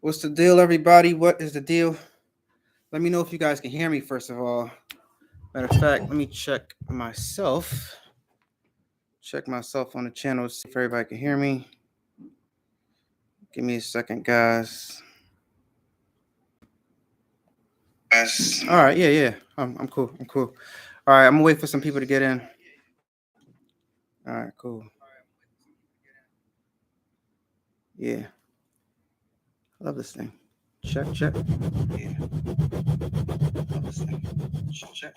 What's the deal, everybody? What is the deal? Let me know if you guys can hear me, first of all. Matter of fact, let me check myself. Check myself on the channel, see if everybody can hear me. Give me a second, guys. All right, yeah. I'm cool. All right, I'm gonna wait for some people to get in. All right, cool. Yeah, love this thing. Check. Yeah, love this thing. Check.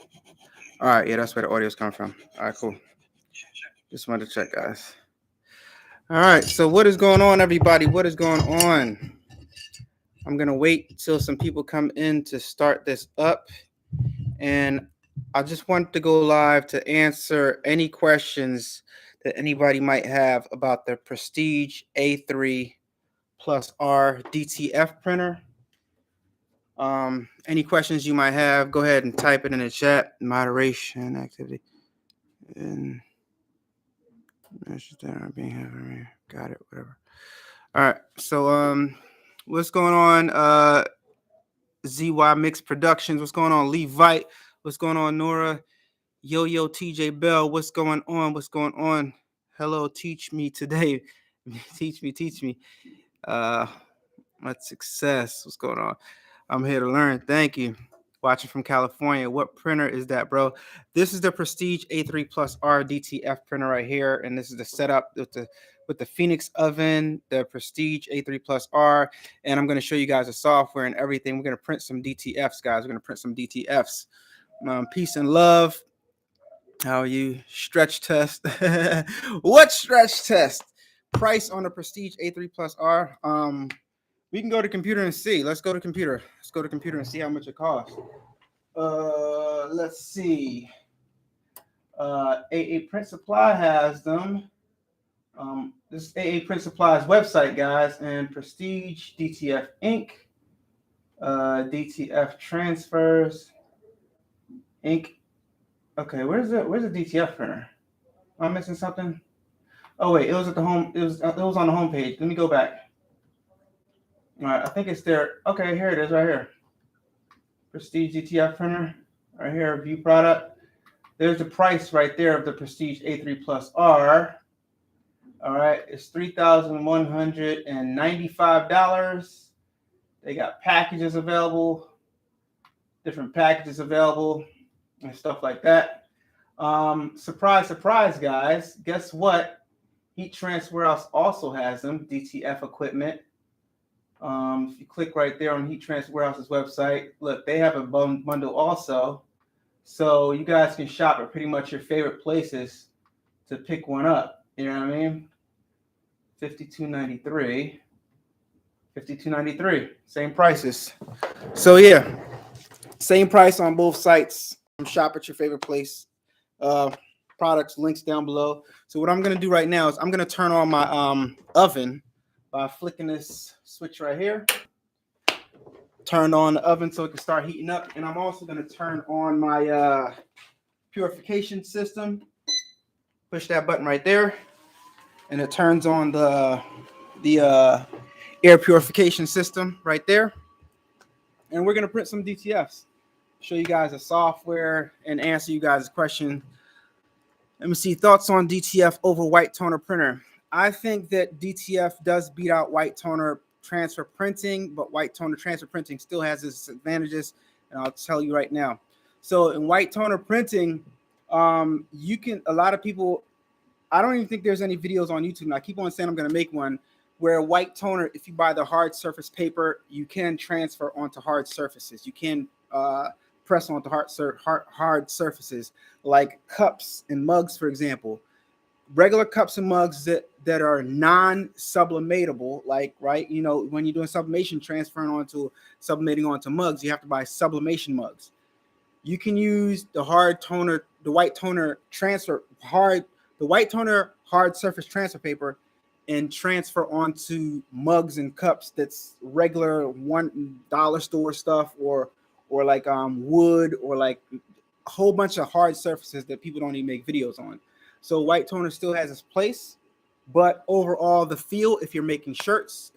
All right, yeah, that's where the audio's coming from. All right, cool. Just wanted to check, guys. All right, so what is going on, everybody? What is going on? I'm going to wait till some people come in to start this up. And I just want to go live to answer any questions that anybody might have about the Prestige A3+R DTF printer. Any questions you might have, go ahead and type it in the chat. Moderation activity. And got it, whatever. All right, so what's going on? ZY Mix Productions, what's going on? Lee Vite, what's going on? Nora, Yo TJ Bell, what's going on? Hello, teach me today. teach me. What success? What's going on? I'm here to learn. Thank you. Watching from California. What printer is that, bro? This is the Prestige A3+R DTF printer right here, and this is the setup with the Phoenix oven, the Prestige A3+R, and I'm going to show you guys the software and everything. We're going to print some DTFs, guys. We're going to print some DTFs. Peace and love. How are you? Stretch test. What stretch test? Price on the Prestige A3+R. We can go to computer and see. Let's go to computer. And see how much it costs. Let's see. AA Print Supply has them. This is AA Print Supply's website, guys, and Prestige DTF Inc. DTF Transfers Inc. Okay, where's the DTF printer? Am I missing something? Oh wait, it was at the home. It was on the home page. Let me go back. All right, I think it's there. Okay, here it is, right here. Prestige DTF printer, right here. View product. There's the price right there of the Prestige A3+R. All right, it's $3,195. They got packages available, different packages available, and stuff like that. Surprise, guys. Guess what? Heat Transfer Warehouse also has them, DTF equipment. If you click right there on Heat Transfer Warehouse's website, look, they have a bundle also. So you guys can shop at pretty much your favorite places to pick one up. You know what I mean? $52.93. Same prices. So yeah, same price on both sites. Shop at your favorite place. Products, links down below. So what I'm gonna do right now is I'm gonna turn on my oven by flicking this switch right here. Turn on the oven so it can start heating up, and I'm also gonna turn on my purification system. Push that button right there, and it turns on the air purification system right there. And we're gonna print some DTFs. Show you guys the software and answer you guys' question. Let me see, thoughts on DTF over white toner printer. I think that DTF does beat out white toner transfer printing, but white toner transfer printing still has its advantages, and I'll tell you right now. So in white toner printing, you can, a lot of people, I don't even think there's any videos on YouTube, and I keep on saying I'm going to make one, where white toner, if you buy the hard surface paper, you can transfer onto hard surfaces. You can press onto hard surfaces, like cups and mugs, for example. Regular cups and mugs that are non-sublimatable, like, right, you know, when you're doing sublimation, sublimating onto mugs, you have to buy sublimation mugs. You can use the white toner hard surface transfer paper and transfer onto mugs and cups that's regular $1 store stuff, or like wood, or like a whole bunch of hard surfaces that people don't even make videos on. So white toner still has its place, but overall the feel, if we're making shirts,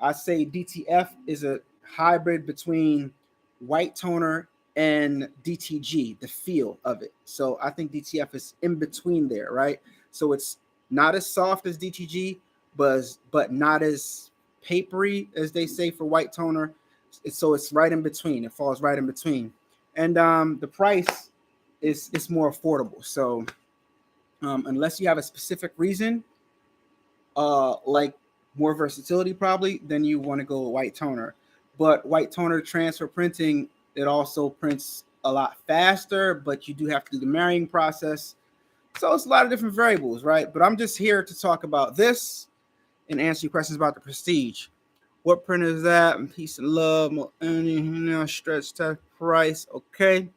I say DTF is a hybrid between white toner and DTG, the feel of it. So I think DTF is in between there, right? So it's not as soft as DTG, but not as papery as they say for white toner. So it's right in between. It falls right in between, and the price is more affordable. So unless you have a specific reason, like more versatility probably, then you want to go with white toner. But white toner transfer printing, it also prints a lot faster, but you do have to do the marrying process. So it's a lot of different variables, right? But I'm just here to talk about this and answer your questions about the Prestige. What printer is that? Peace and love. Stretch tech price. Okay.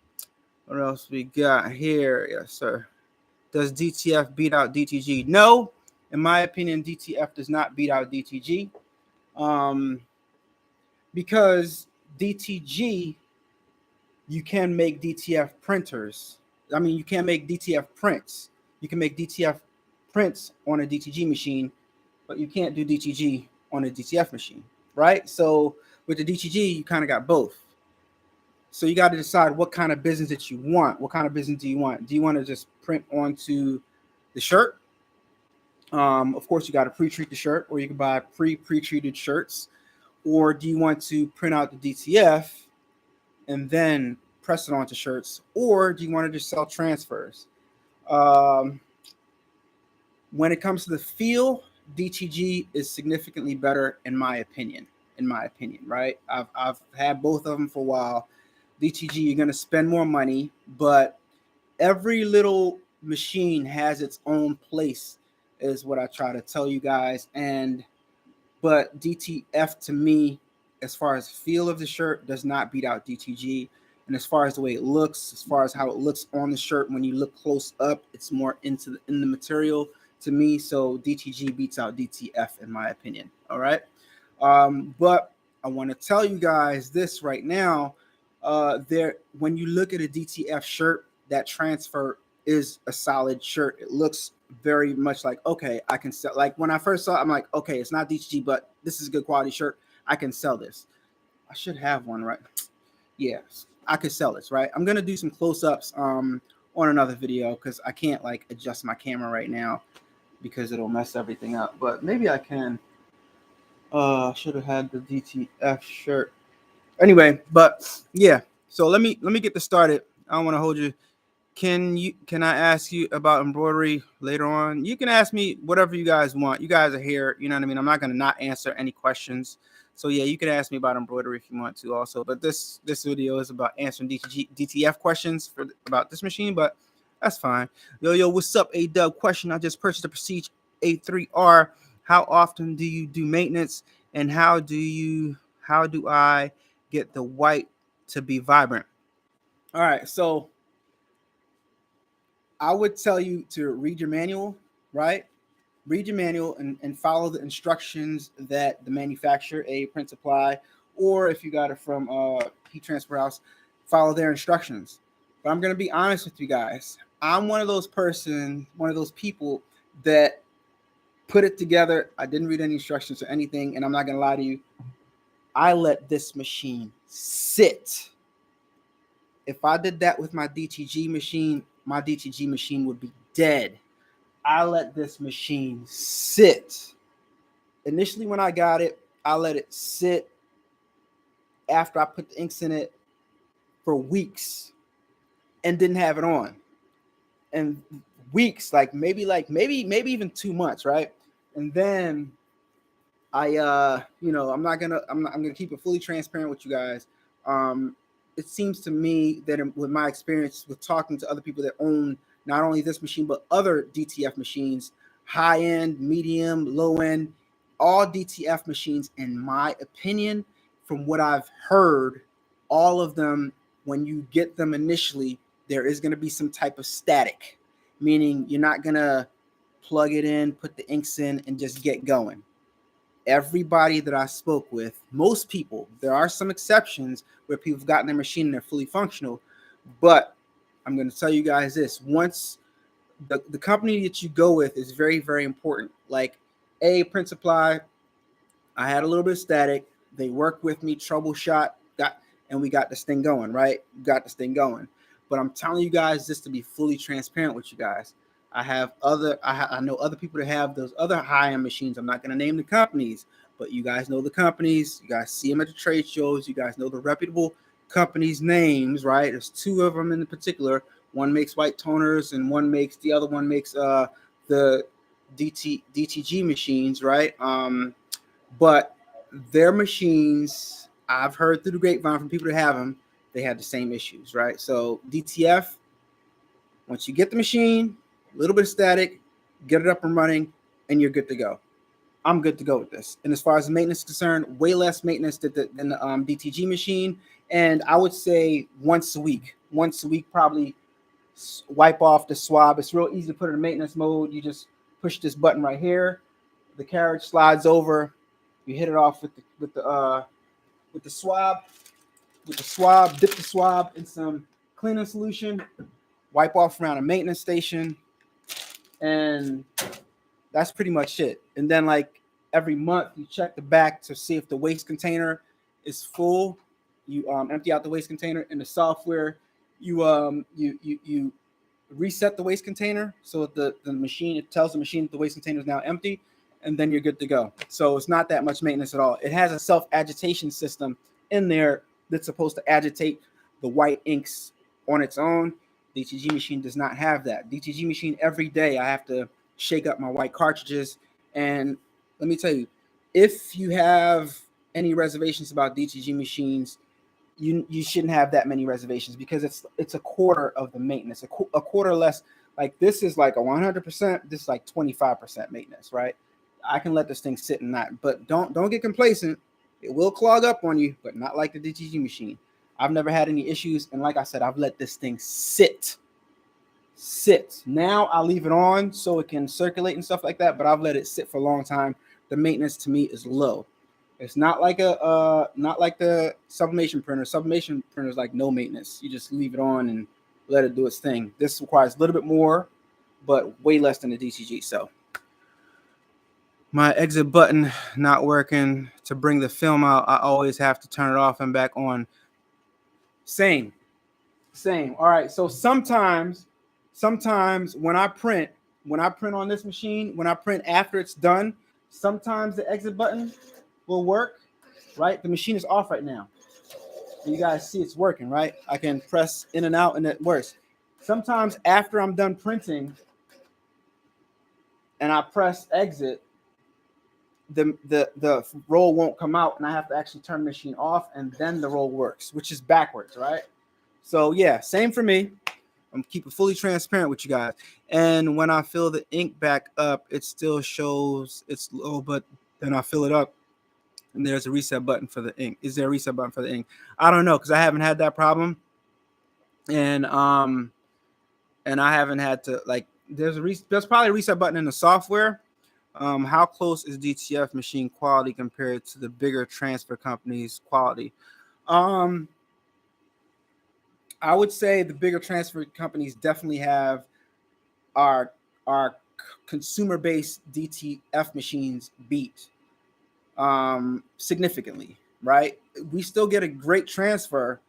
What else we got here? Yes, sir. Does DTF beat out DTG? No. In my opinion, DTF does not beat out DTG. Because DTG, you can make DTF printers. I mean, you can make DTF prints. You can make DTF prints on a DTG machine, but you can't do DTG on a DTF machine, right? So with the DTG, you kind of got both. So you got to decide what kind of business that you want. What kind of business do you want? Do you want to just print onto the shirt? Of course, you got to pre-treat the shirt, or you can buy pre-treated shirts. Or do you want to print out the DTF and then press it onto shirts? Or do you want to just sell transfers? When it comes to the feel, DTG is significantly better in my opinion. Right? I've had both of them for a while. DTG, you're going to spend more money, but every little machine has its own place, is what I try to tell you guys. But DTF to me, as far as feel of the shirt, does not beat out DTG. And as far as the way it looks, as far as how it looks on the shirt, when you look close up, it's more in the material to me. So DTG beats out DTF in my opinion. All right. But I want to tell you guys this right now. When you look at a DTF shirt, that transfer is a solid shirt. It looks very much like, okay, I can sell. Like when I first saw it, I'm like, okay, it's not DTG, but this is a good quality shirt. I can sell this. I should have one, right? Yes, I could sell this, right? I'm gonna do some close-ups on another video because I can't like adjust my camera right now because it'll mess everything up. But maybe I can. Should have had the DTF shirt. Anyway, but yeah. So let me get this started. I don't want to hold you. Can I ask you about embroidery later on? You can ask me whatever you guys want. You guys are here, you know what I mean? I'm not going to not answer any questions. So yeah, you can ask me about embroidery if you want to also. But this video is about answering DTF questions about this machine, but that's fine. Yo, what's up, A-Dubb? Question: I just purchased a Prestige A3+R. How often do you do maintenance, and how do I get the white to be vibrant? All right, so I would tell you to read your manual, right? Read your manual and follow the instructions that the manufacturer, Print Supply, or if you got it from Heat Transfer House, follow their instructions. But I'm going to be honest with you guys. I'm one of those people that put it together. I didn't read any instructions or anything, and I'm not going to lie to you. I let this machine sit. If I did that with my DTG machine would be dead. I let this machine sit. Initially, when I got it, I let it sit after I put the inks in it for weeks and didn't have it on. And weeks, maybe even 2 months, right? And then I'm gonna keep it fully transparent with you guys. It seems to me that with my experience with talking to other people that own not only this machine, but other DTF machines, high end, medium, low end, all DTF machines, in my opinion, from what I've heard, all of them, when you get them initially, there is going to be some type of static, meaning you're not going to plug it in, put the inks in, and just get going. Everybody that I spoke with, most people, there are some exceptions where people have gotten their machine and they're fully functional, but I'm going to tell you guys this. Once the company that you go with is very, very important. Like Print Supply, I had a little bit of static. They worked with me, troubleshot, and we got this thing going, right? Got this thing going. But I'm telling you guys this to be fully transparent with you guys. I know other people that have those other high-end machines. I'm not going to name the companies, but you guys know the companies. You guys see them at the trade shows. You guys know the reputable companies' names, right? There's two of them in particular. One makes white toners, and the other one makes the DTG machines, right? But their machines, I've heard through the grapevine from people that have them, they have the same issues, right? So DTF, once you get the machine, a little bit of static, get it up and running, and you're good to go. I'm good to go with this. And as far as the maintenance is concerned, way less maintenance than the DTG machine. And I would say once a week, probably wipe off the swab. It's real easy to put it in maintenance mode. You just push this button right here. The carriage slides over. You hit it off with the swab. Dip the swab in some cleaning solution. Wipe off around a maintenance station, and that's pretty much it. And then, like, every month, you check the back to see if the waste container is full. You empty out the waste container. In the software, you reset the waste container so the machine, it tells the machine that the waste container is now empty, and then you're good to go. So it's not that much maintenance at all. It has a self-agitation system in there that's supposed to agitate the white inks on its own. DTG machine does not have that. DTG machine, every day I have to shake up my white cartridges. And let me tell you, if you have any reservations about DTG machines, you shouldn't have that many reservations, because it's a quarter of the maintenance, a quarter less. Like, this is like a 100%. This is like 25% maintenance, right? I can let this thing sit and not, but don't get complacent. It will clog up on you, but not like the DTG machine. I've never had any issues, and like I said, I've let this thing sit. Now I leave it on so it can circulate and stuff like that, but I've let it sit for a long time. The maintenance to me is low. It's not like the sublimation printer. Sublimation printer is like no maintenance. You just leave it on and let it do its thing. This requires a little bit more, but way less than the DTG. So my exit button not working. To bring the film out, I always have to turn it off and back on. Same. All right. So sometimes when I print on this machine, when I print after it's done, sometimes the exit button will work, right? The machine is off right now. You guys see it's working, right? I can press in and out and it works. Sometimes after I'm done printing and I press exit, the roll won't come out, and I have to actually turn the machine off, and then the roll works, which is backwards, right? So yeah, same for me. I'm keeping fully transparent with you guys. And when I fill the ink back up, it still shows it's low, but then I fill it up and there's a reset button for the ink. Is there a reset button for the ink? I don't know, because I haven't had that problem. And I haven't had to, like, there's probably a reset button in the software. How close is DTF machine quality compared to the bigger transfer companies' quality? I would say the bigger transfer companies definitely have our consumer-based DTF machines beat significantly, right? We still get a great transfer,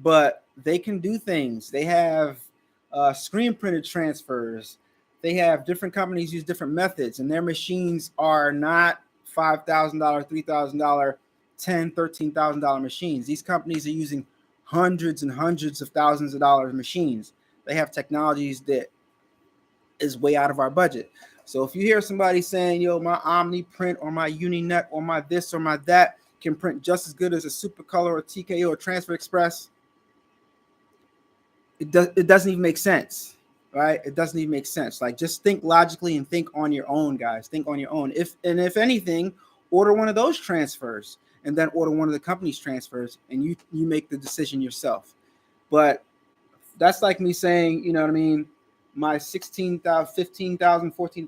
but they can do things. They have screen printed transfers. They have different companies use different methods, and their machines are not $5,000, $3,000, $10,000, $13,000 machines. These companies are using hundreds and hundreds of thousands of dollars machines. They have technologies that is way out of our budget. So if you hear somebody saying, yo, my Omni Print or my UniNet or my this or my that can print just as good as a Supercolor or TKO or Transfer Express, it doesn't even make sense, right? It doesn't even make sense. Like, just think logically and think on your own, guys. Think on your own. If anything, order one of those transfers and then order one of the company's transfers, and you make the decision yourself. But that's like me saying, you know what I mean, my $16,000, $15,000, $14,000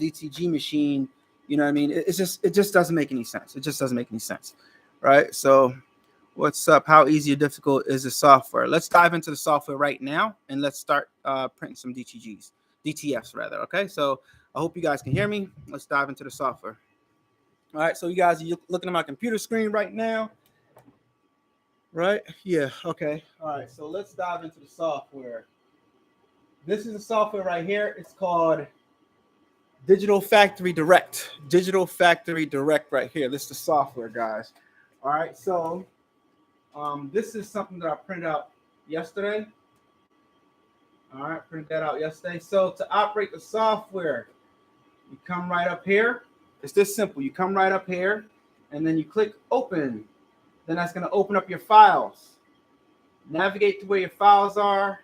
DTG machine, you know what I mean? It just doesn't make any sense. It just doesn't make any sense, right? So what's up? How easy or difficult is the software? Let's dive into the software right now, and let's start printing some DTFs rather. Okay, so I hope you guys can hear me. Let's dive into the software. All right, so you guys are looking at my computer screen right now, right? Yeah, okay. All right, so let's dive into the software. This is the software right here. It's called Digital Factory Direct. Digital Factory Direct right here. This is the software, guys. All right, so this is something that I printed out yesterday. All right, printed that out yesterday. So to operate the software, you come right up here. It's this simple. You come right up here, and then you click open. Then that's going to open up your files. Navigate to where your files are,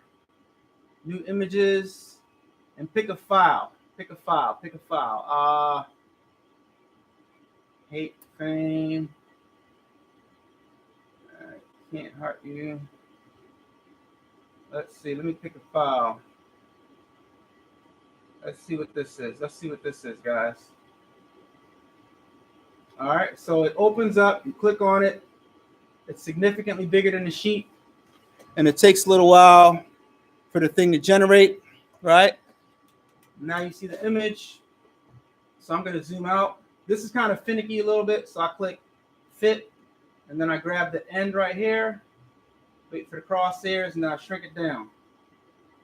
new images, and pick a file. Pick a file. Pick a file. Hate fame. Can't hurt you. Let's see. Let me pick a file. Let's see what this is. Let's see what this is, guys. All right. So it opens up. You click on it. It's significantly bigger than the sheet. And it takes a little while for the thing to generate, right? Now you see the image. So I'm going to zoom out. This is kind of finicky a little bit. So I click fit. And then I grab the end right here. Wait for the crosshairs. And then I shrink it down.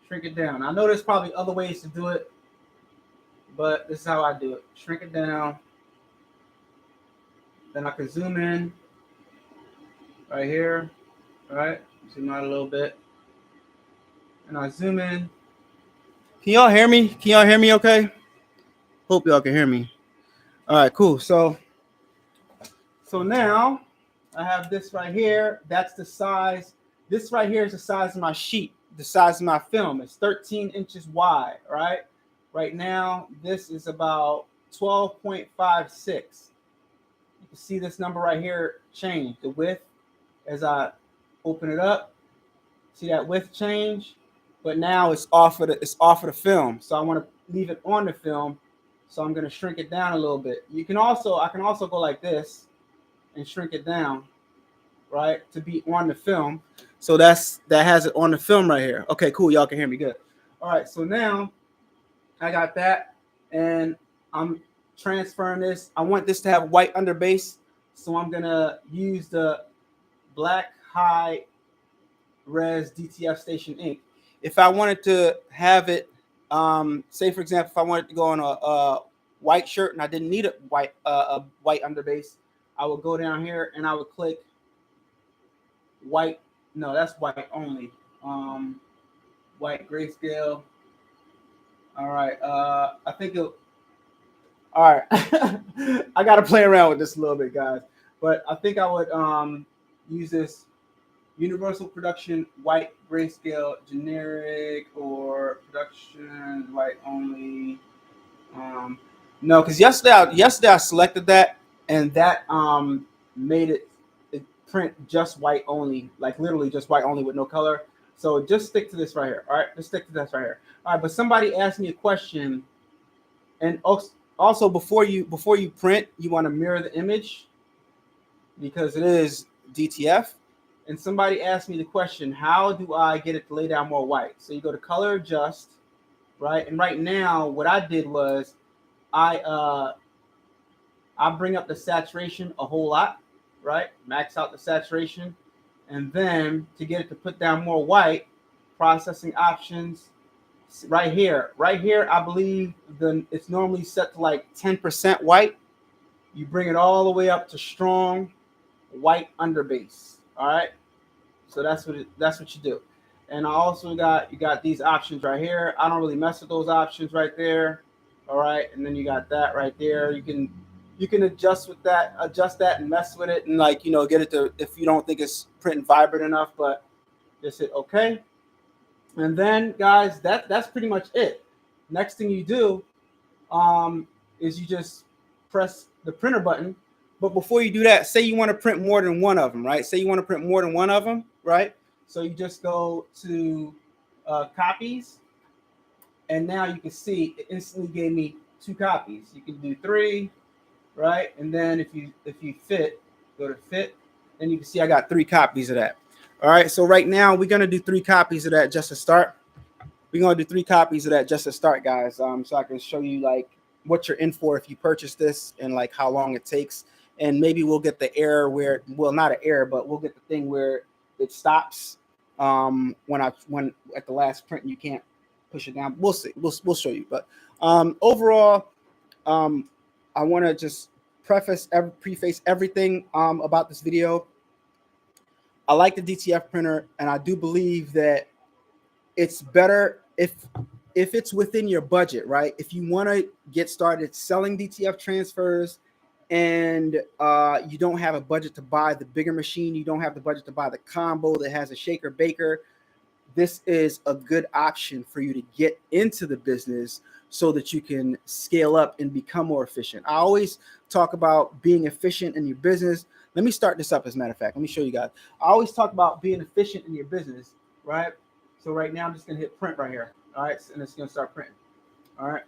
Shrink it down. I know there's probably other ways to do it. But this is how I do it. Shrink it down. Then I can zoom in. Right here. All right. Zoom out a little bit. And I zoom in. Can y'all hear me? Can y'all hear me okay? Hope y'all can hear me. All right, cool. So now I have this right here. That's the size. This right here is the size of my sheet, the size of my film. It's 13 inches wide, right? Right now, this is about 12.56. You can see this number right here change. The width as I open it up. See that width change? But now it's off of the film. So I want to leave it on the film. So I'm going to shrink it down a little bit. I can also go like this and shrink it down, right, to be on the film. So that has it on the film right here. Okay, cool. Y'all can hear me good. All right, so now I got that, and I'm transferring this. I want this to have white underbase, so I'm going to use the black high res DTF station ink. If I wanted to have it, say for example, if I wanted to go on a white shirt and I didn't need a white underbase, I would go down here and I would click white. No, that's white only. White grayscale. All right. I think it. All right. I got to play around with this a little bit, guys. But I think I would use this universal production white grayscale generic or production white only. No, because yesterday I selected that, and that made it print just white only, like literally just white only with no color. So just stick to this right here. All right, just stick to this right here. All right, but somebody asked me a question, and also before you print, you want to mirror the image because it is DTF. And somebody asked me the question, how do I get it to lay down more white? So you go to color adjust, right? And right now, what I did was I bring up the saturation a whole lot, right? Max out the saturation. And then to get it to put down more white, processing options, right here, I believe it's normally set to like 10% white. You bring it all the way up to strong white underbase. All right, so that's what you do. And I also you got these options right here. I don't really mess with those options right there. All right, and then you got that right there. You can adjust that and mess with it and get it to, if you don't think it's printing vibrant enough, but just hit okay. And then guys, that's pretty much it. Next thing you do is you just press the printer button. But before you do that, say you want to print more than one of them, right? Say you want to print more than one of them, right? So you just go to copies, and now you can see it instantly gave me 2 copies. You can do 3, right? And then if you fit, go to fit, then you can see I got 3 copies of that. All right. So right now we're gonna do 3 copies of that just to start. We're gonna do 3 copies of that just to start, guys. So I can show you what you're in for if you purchase this, and like how long it takes. And maybe we'll get the error where, well, not an error, but we'll get the thing where it stops when at the last print you can't push it down. We'll see. We'll show you. But overall, I want to just preface everything about this video. I like the DTF printer, and I do believe that it's better if it's within your budget, right? If you want to get started selling DTF transfers and you don't have a budget to buy the bigger machine, you don't have the budget to buy the combo that has a shaker baker, this is a good option for you to get into the business so that you can scale up and become more efficient. I always talk about being efficient in your business. Let me start this up, as a matter of fact. Let me show you guys. I always talk about being efficient in your business, right? So right now I'm just gonna hit print right here. All right, and it's gonna start printing. All right.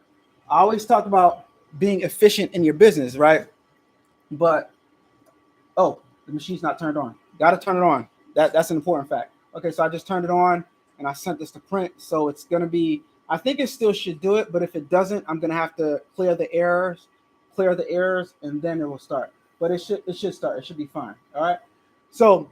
I always talk about being efficient in your business, right? But oh, the machine's not turned on. Gotta turn it on. That's an important fact. Okay, so I just turned it on and I sent this to print. So it's gonna be, I think it still should do it, but if it doesn't, I'm gonna have to clear the errors, and then it will start. But it should start. It should be fine. All right. So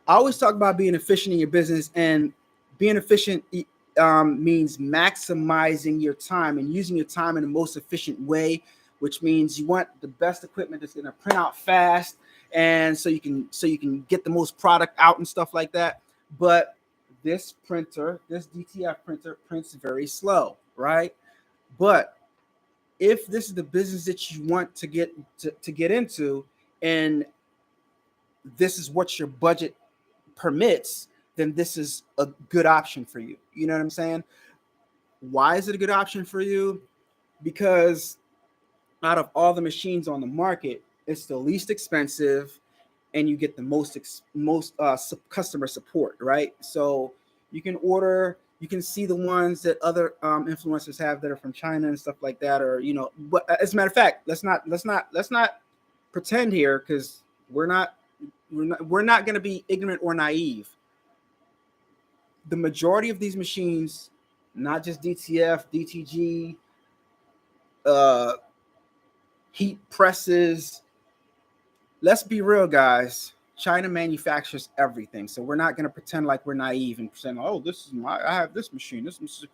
I always talk about being efficient in your business, and being efficient means maximizing your time and using your time in the most efficient way, which means you want the best equipment that's going to print out fast, and so you can get the most product out and stuff like that. But this printer, this DTF printer, prints very slow, right? But if this is the business that you want to get into, and this is what your budget permits, then this is a good option for you. You know what I'm saying? Why is it a good option for you? Because out of all the machines on the market, it's the least expensive, and you get the most customer support, right? So you can order, you can see the ones that other influencers have that are from China and stuff like that, or But as a matter of fact, let's not pretend here, because we're not going to be ignorant or naive. The majority of these machines, not just DTF, DTG, heat presses. Let's be real, guys. China manufactures everything, so we're not going to pretend like we're naive and pretend, oh, I have this machine. This machine.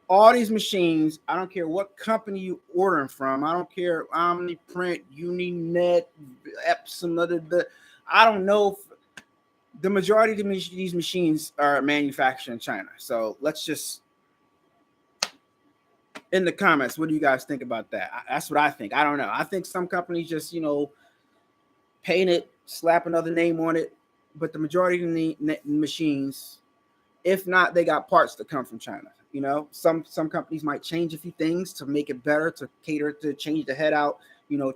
All these machines, I don't care what company you ordering from. I don't care Omniprint, Uninet, Epson, I don't know. The majority of these machines are manufactured in China. So let's just, in the comments, what do you guys think about that? That's what I think. I don't know. I think some companies just, paint it, slap another name on it. But the majority of the machines, if not, they got parts that come from China. Some companies might change a few things to make it better, to cater to change the head out,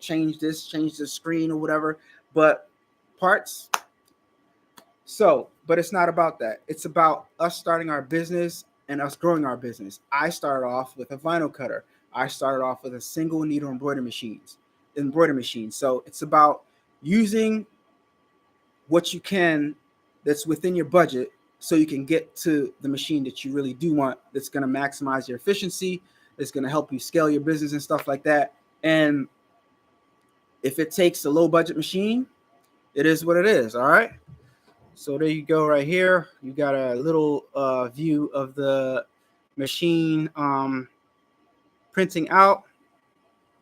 change this, change the screen or whatever. But parts. So, but it's not about that. It's about us starting our business and us growing our business. I started off with a vinyl cutter. I started off with a single needle embroidery machine. So it's about using what you can that's within your budget, so you can get to the machine that you really do want, that's going to maximize your efficiency, that's going to help you scale your business and stuff like that. And if it takes a low budget machine, it is what it is. All right. So there you go right here. You got a little view of the machine printing out.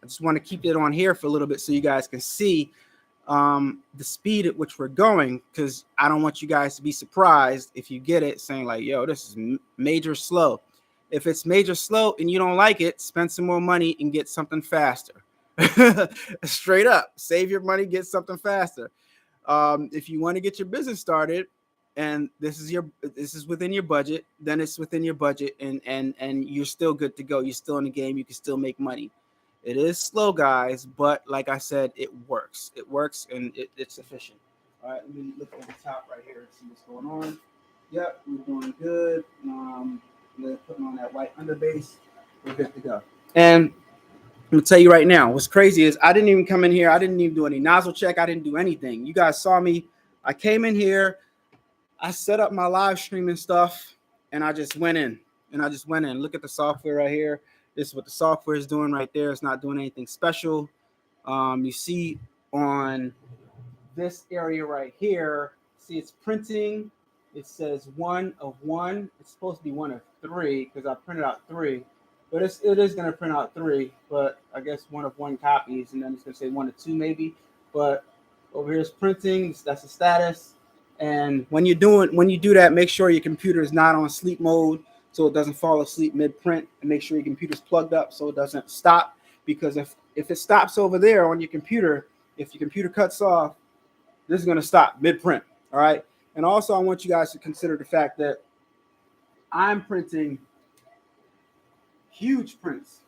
I just want to keep it on here for a little bit so you guys can see the speed at which we're going, because I don't want you guys to be surprised if you get it saying like, yo, this is major slow. If it's major slow and you don't like it, spend some more money and get something faster. Straight up, save your money, get something faster. If you want to get your business started and this is within your budget, then it's within your budget, and you're still good to go. You're still in the game. You can still make money. It is slow, guys, but like I said, it works. It works, and it's efficient. All right, let me look at the top right here and see what's going on. Yep, we're doing good. Putting on that white underbase. We're good to go. And I'm gonna tell you right now, what's crazy is I didn't even come in here. I didn't even do any nozzle check. I didn't do anything. You guys saw me. I came in here. I set up my live streaming stuff, and I just went in. Look at the software right here. This is what the software is doing right there. It's not doing anything special. You see on this area right here, see it's printing. It says 1 of 1. It's supposed to be 1 of 3 because I printed out 3, but it is going to print out 3. But I guess 1 of 1 copies, and then it's going to say 1 of 2 maybe. But over here is printing. That's the status. And when you do that, make sure your computer is not on sleep mode so it doesn't fall asleep mid print, and make sure your computer's plugged up so it doesn't stop. Because if it stops over there on your computer, if your computer cuts off, this is going to stop mid print. All right. And also, I want you guys to consider the fact that I'm printing huge prints.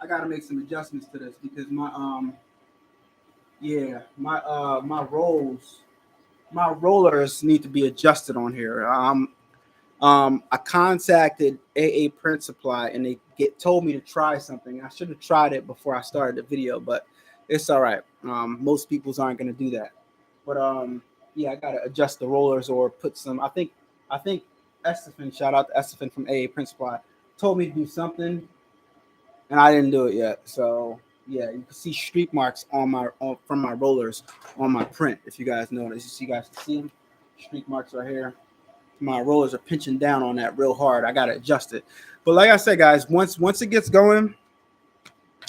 I got to make some adjustments to this because my rollers need to be adjusted on here. I contacted AA Print Supply and they told me to try something. I should have tried it before I started the video, but it's all right. Most people's aren't going to do that. But yeah, I gotta adjust the rollers or put some. I think Estefan, shout out to Estefan from AA Print Supply, told me to do something, and I didn't do it yet. So yeah, you can see streak marks from my rollers on my print. If you guys notice, you guys can see them. Streak marks right here. My rollers are pinching down on that real hard. I gotta adjust it. But like I said, guys, once it gets going,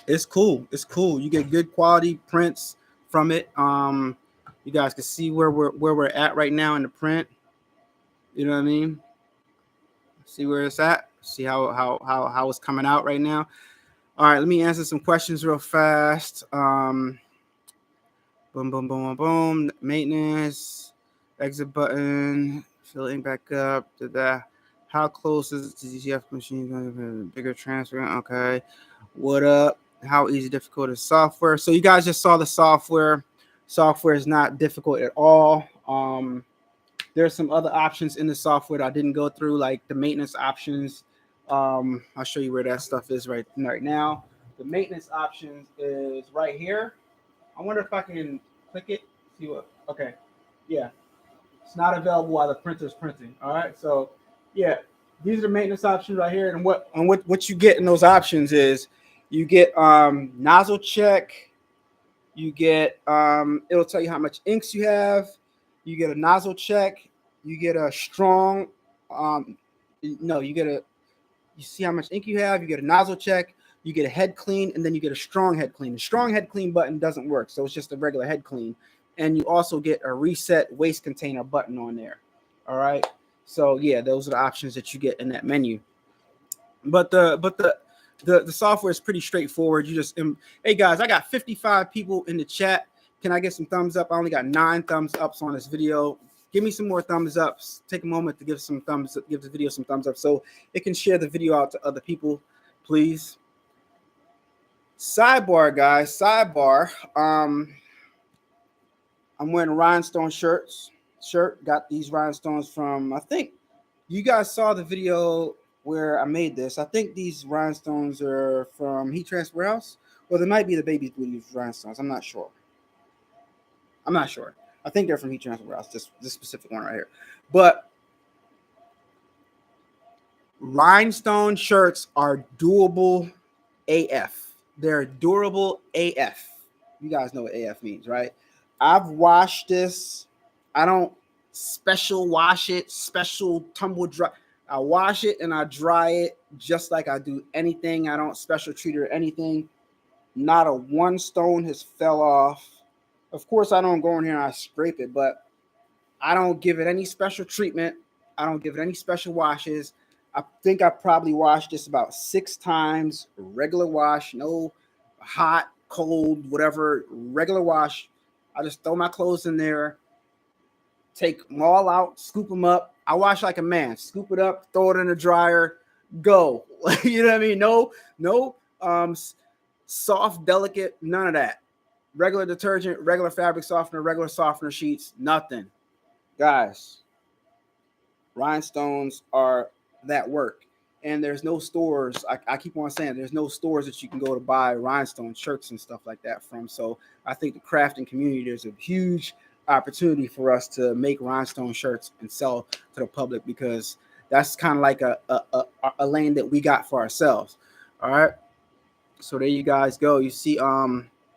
it's cool. It's cool. You get good quality prints from it. You guys can see where we're at right now in the print. You know what I mean? See where it's at. See how it's coming out right now. All right, let me answer some questions real fast. Boom, boom, boom, boom, boom. Maintenance, exit button, filling back up. Did that? How close is the DTF machine going to be? Bigger transfer? Okay. What up? How easy, difficult is software? So you guys just saw the software. Software is not difficult at all. There's some other options in the software that I didn't go through, like the maintenance options. I'll show you where that stuff is right now. The maintenance options is right here. I wonder if I can click it. See what? Okay. Yeah. It's not available while the printer's printing. All right. So yeah, these are the maintenance options right here. And what you get in those options is you get nozzle check. You get it'll tell you how much inks you have. You get a nozzle check. You get a strong you see how much ink you have. You get a nozzle check. You get a head clean, and then you get a strong head clean. The strong head clean button doesn't work, so it's just a regular head clean. And you also get a reset waste container button on there. All right. So yeah, those are the options that you get in that menu. But the software is pretty straightforward. You just, hey guys, I got 55 people in the chat. Can I get some thumbs up? I only got 9 thumbs ups on this video. Give me some more thumbs ups. Take a moment to give the video some thumbs up so it can share the video out to other people, please. Sidebar, guys, sidebar. I'm wearing a rhinestone shirt. Got these rhinestones from, I think you guys saw the video where I made this. I think these rhinestones are from Heat Transfer Warehouse, or they might be the baby blue rhinestones. I'm not sure. I think they're from Heat Transfer Warehouse, this specific one right here. But rhinestone shirts are durable AF. They're durable AF. You guys know what AF means, right? I've washed this. I don't special wash it, special tumble dry. I wash it and I dry it just like I do anything. I don't special treat it or anything. Not a one stone has fell off. Of course, I don't go in here and I scrape it, but I don't give it any special treatment. I don't give it any special washes. I think I probably washed this about 6 times. Regular wash, no hot, cold, whatever, regular wash. I just throw my clothes in there, take them all out, scoop them up. I wash like a man. Scoop it up, throw it in the dryer, go. You know what I mean? No soft, delicate, none of that. Regular detergent, regular fabric softener, regular softener sheets, nothing. Guys, rhinestones are that work. And there's no stores. I keep on saying there's no stores that you can go to buy rhinestone shirts and stuff like that from. So I think the crafting community, there's a huge opportunity for us to make rhinestone shirts and sell to the public, because that's kind of like a lane that we got for ourselves. All right. So there you guys go. You see,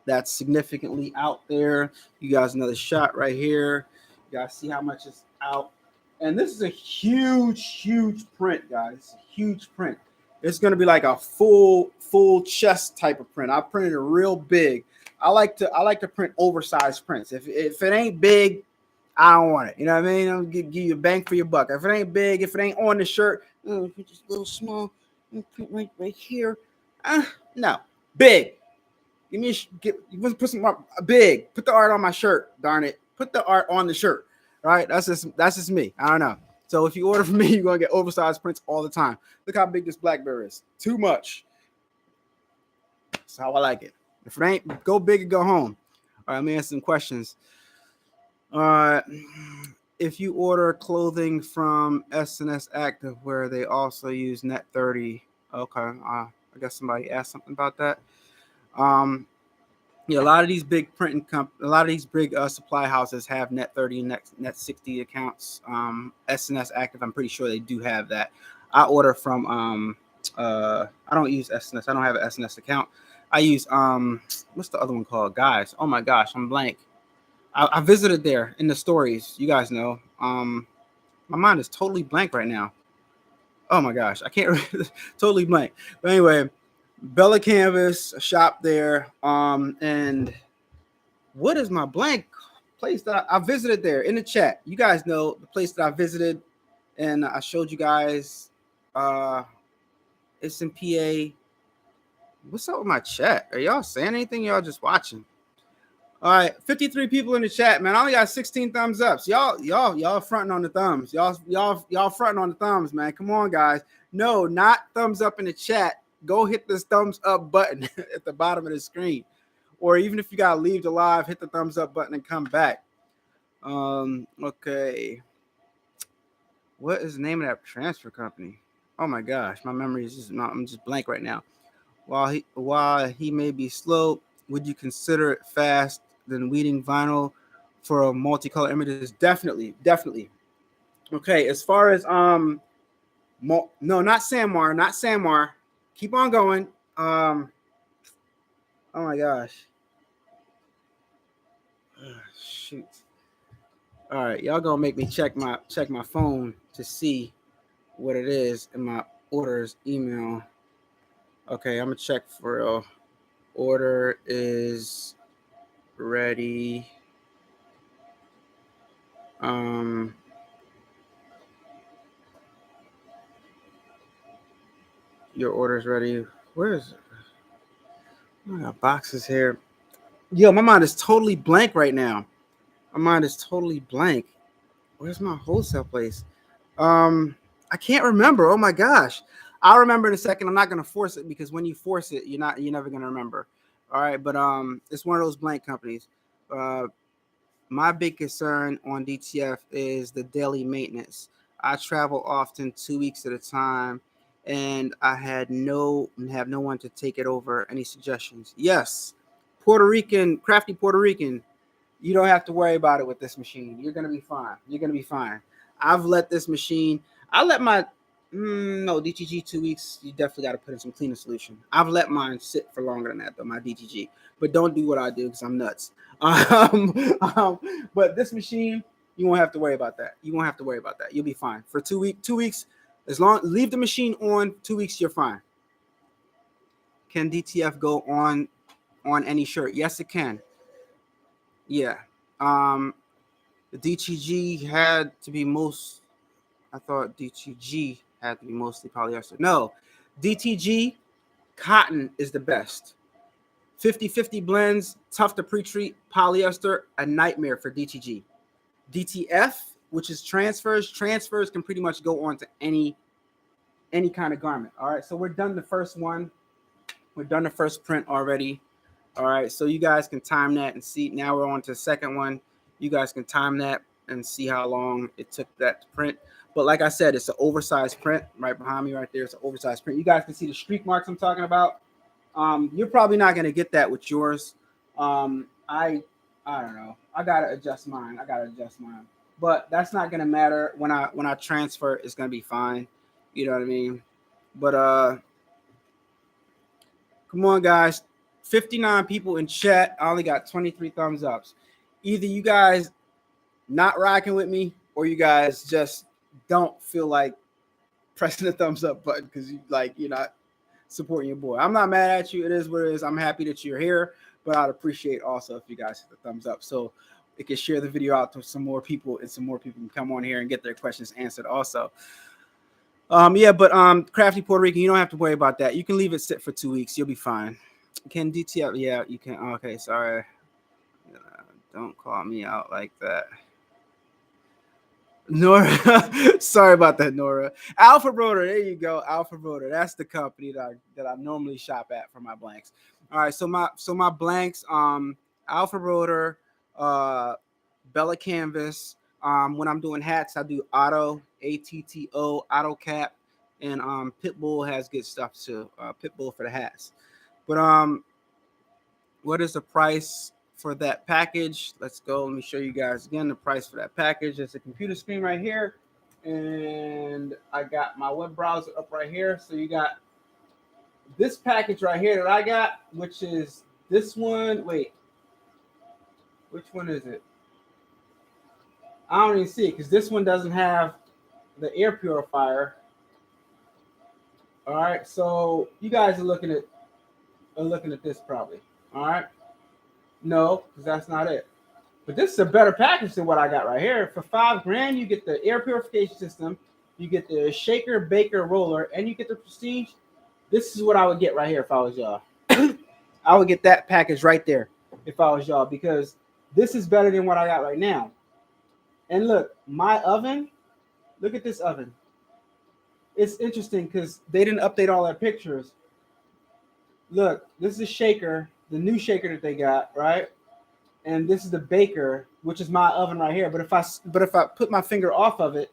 that's significantly out there. You guys, another shot right here. You guys see how much is out. And this is a huge print, guys. It's a huge print. It's gonna be like a full chest type of print. I printed it real big. I like to print oversized prints. If it ain't big, I don't want it. You know what I mean? I'll give you a bang for your buck. If it ain't big, if it ain't on the shirt, if it's just a little small, print right here. No, big. Give me you want to put some big. Put the art on my shirt. Darn it. Put the art on the shirt. All right. That's just me. I don't know. So if you order from me, you're gonna get oversized prints all the time. Look how big this BlackBerry is. Too much. That's how I like it. If it ain't, go big and go home. All right. Let me answer some questions. If you order clothing from S&S Active where they also use Net 30, okay. I guess somebody asked something about that. Yeah, a lot of these big printing a lot of these big supply houses have Net 30 and Net 60 accounts. S&S Active, I'm pretty sure they do have that. I order from I don't use S&S. I don't have an S&S account. I use what's the other one called? Guys, oh my gosh, I'm blank. I visited there in the stories. You guys know. My mind is totally blank right now. Oh my gosh, I can't totally blank. But anyway, Bella Canvas shop there. And what is my blank place that I visited there in the chat? You guys know the place that I visited, and I showed you guys. It's in PA. What's up with my chat? Are y'all saying anything? Y'all just watching? All right, 53 people in the chat, man. I only got 16 thumbs up. So y'all fronting on the thumbs. Y'all fronting on the thumbs, man. Come on, guys. No, not thumbs up in the chat. Go hit this thumbs up button at the bottom of the screen. Or even if you gotta leave the live, hit the thumbs up button and come back. Okay. What is the name of that transfer company? Oh my gosh, my memory is just not, I'm just blank right now. While he may be slow, would you consider it fast than weeding vinyl for multicolor images? Definitely. Okay, as far as no, not Sanmar. Keep on going. Oh my gosh. Shoot. All right, y'all gonna make me check my phone to see what it is in my orders email. Okay, I'm gonna check for real. Order is ready. Your order's ready. Where is it? I got boxes here. Yo, my mind is totally blank right now. My mind is totally blank. Where's my wholesale place? I can't remember. Oh my gosh. I'll remember in a second. I'm not gonna force it because when you force it, you're never gonna remember. All right, but it's one of those blank companies. My big concern on DTF is the daily maintenance. I travel often 2 weeks at a time, and I have no one to take it over. Any suggestions? Yes, crafty Puerto Rican. You don't have to worry about it with this machine. You're gonna be fine. I've let this machine. I let my no DTG 2 weeks. You definitely got to put in some cleaner solution. I've let mine sit for longer than that though. My DTG, but don't do what I do because I'm nuts. But this machine, you won't have to worry about that. You'll be fine for 2 weeks. 2 weeks, as long leave the machine on 2 weeks, you're fine. Can DTF go on any shirt? Yes, it can. Yeah. The DTG had to be I thought DTG had to be mostly polyester. No, DTG cotton is the best. 50-50 blends, tough to pre-treat, polyester, a nightmare for DTG. DTF, which is transfers can pretty much go on to any kind of garment. All right, so we're done the first one. We're done the first print already. All right, so you guys can time that and see. Now we're on to the second one. You guys can time that and see how long it took that to print. But like I said, it's an oversized print right behind me right there. It's an oversized print. You guys can see the streak marks I'm talking about. You're probably not going to get that with yours. I don't know. I got to adjust mine. But that's not going to matter. When I transfer, it's going to be fine. You know what I mean? But Come on, guys. 59 people in chat. I only got 23 thumbs ups. Either you guys not rocking with me, or you guys just don't feel like pressing the thumbs up button because you're not supporting your boy. I'm not mad at you. It is what it is. I'm happy that you're here, but I'd appreciate also if you guys hit the thumbs up so it can share the video out to some more people, and some more people can come on here and get their questions answered also. Crafty Puerto Rican, you don't have to worry about that. You can leave it sit for 2 weeks. You'll be fine. Can DTF? Yeah, you can. Okay, sorry. Don't call me out like that. Nora, sorry about that, Nora. Alpha Broder, there you go. Alpha Broder, that's the company that I normally shop at for my blanks. All right, so my blanks, Alpha Broder, Bella Canvas. When I'm doing hats, I do Auto, ATTO, Auto Cap, and Pitbull has good stuff too. Pitbull for the hats. But what is the price for that package? Let's go. Let me show you guys again the price for that package. It's a computer screen right here, and I got my web browser up right here. So you got this package right here that I got, which is this one. Wait, which one is it? I don't even see it because this one doesn't have the air purifier. All right, so you guys are looking at this probably. All right. No, because that's not it. But this is a better package than what I got right here. For $5,000, you get the air purification system, you get the shaker, baker, roller, and you get the Prestige. This is what I would get right here if I was y'all. I would get that package right there if I was y'all, because this is better than what I got right now. And look, my oven, look at this oven. It's interesting because they didn't update all their pictures. Look, this is a shaker, the new shaker that they got, right? And this is the baker, which is my oven right here. But if I put my finger off of it,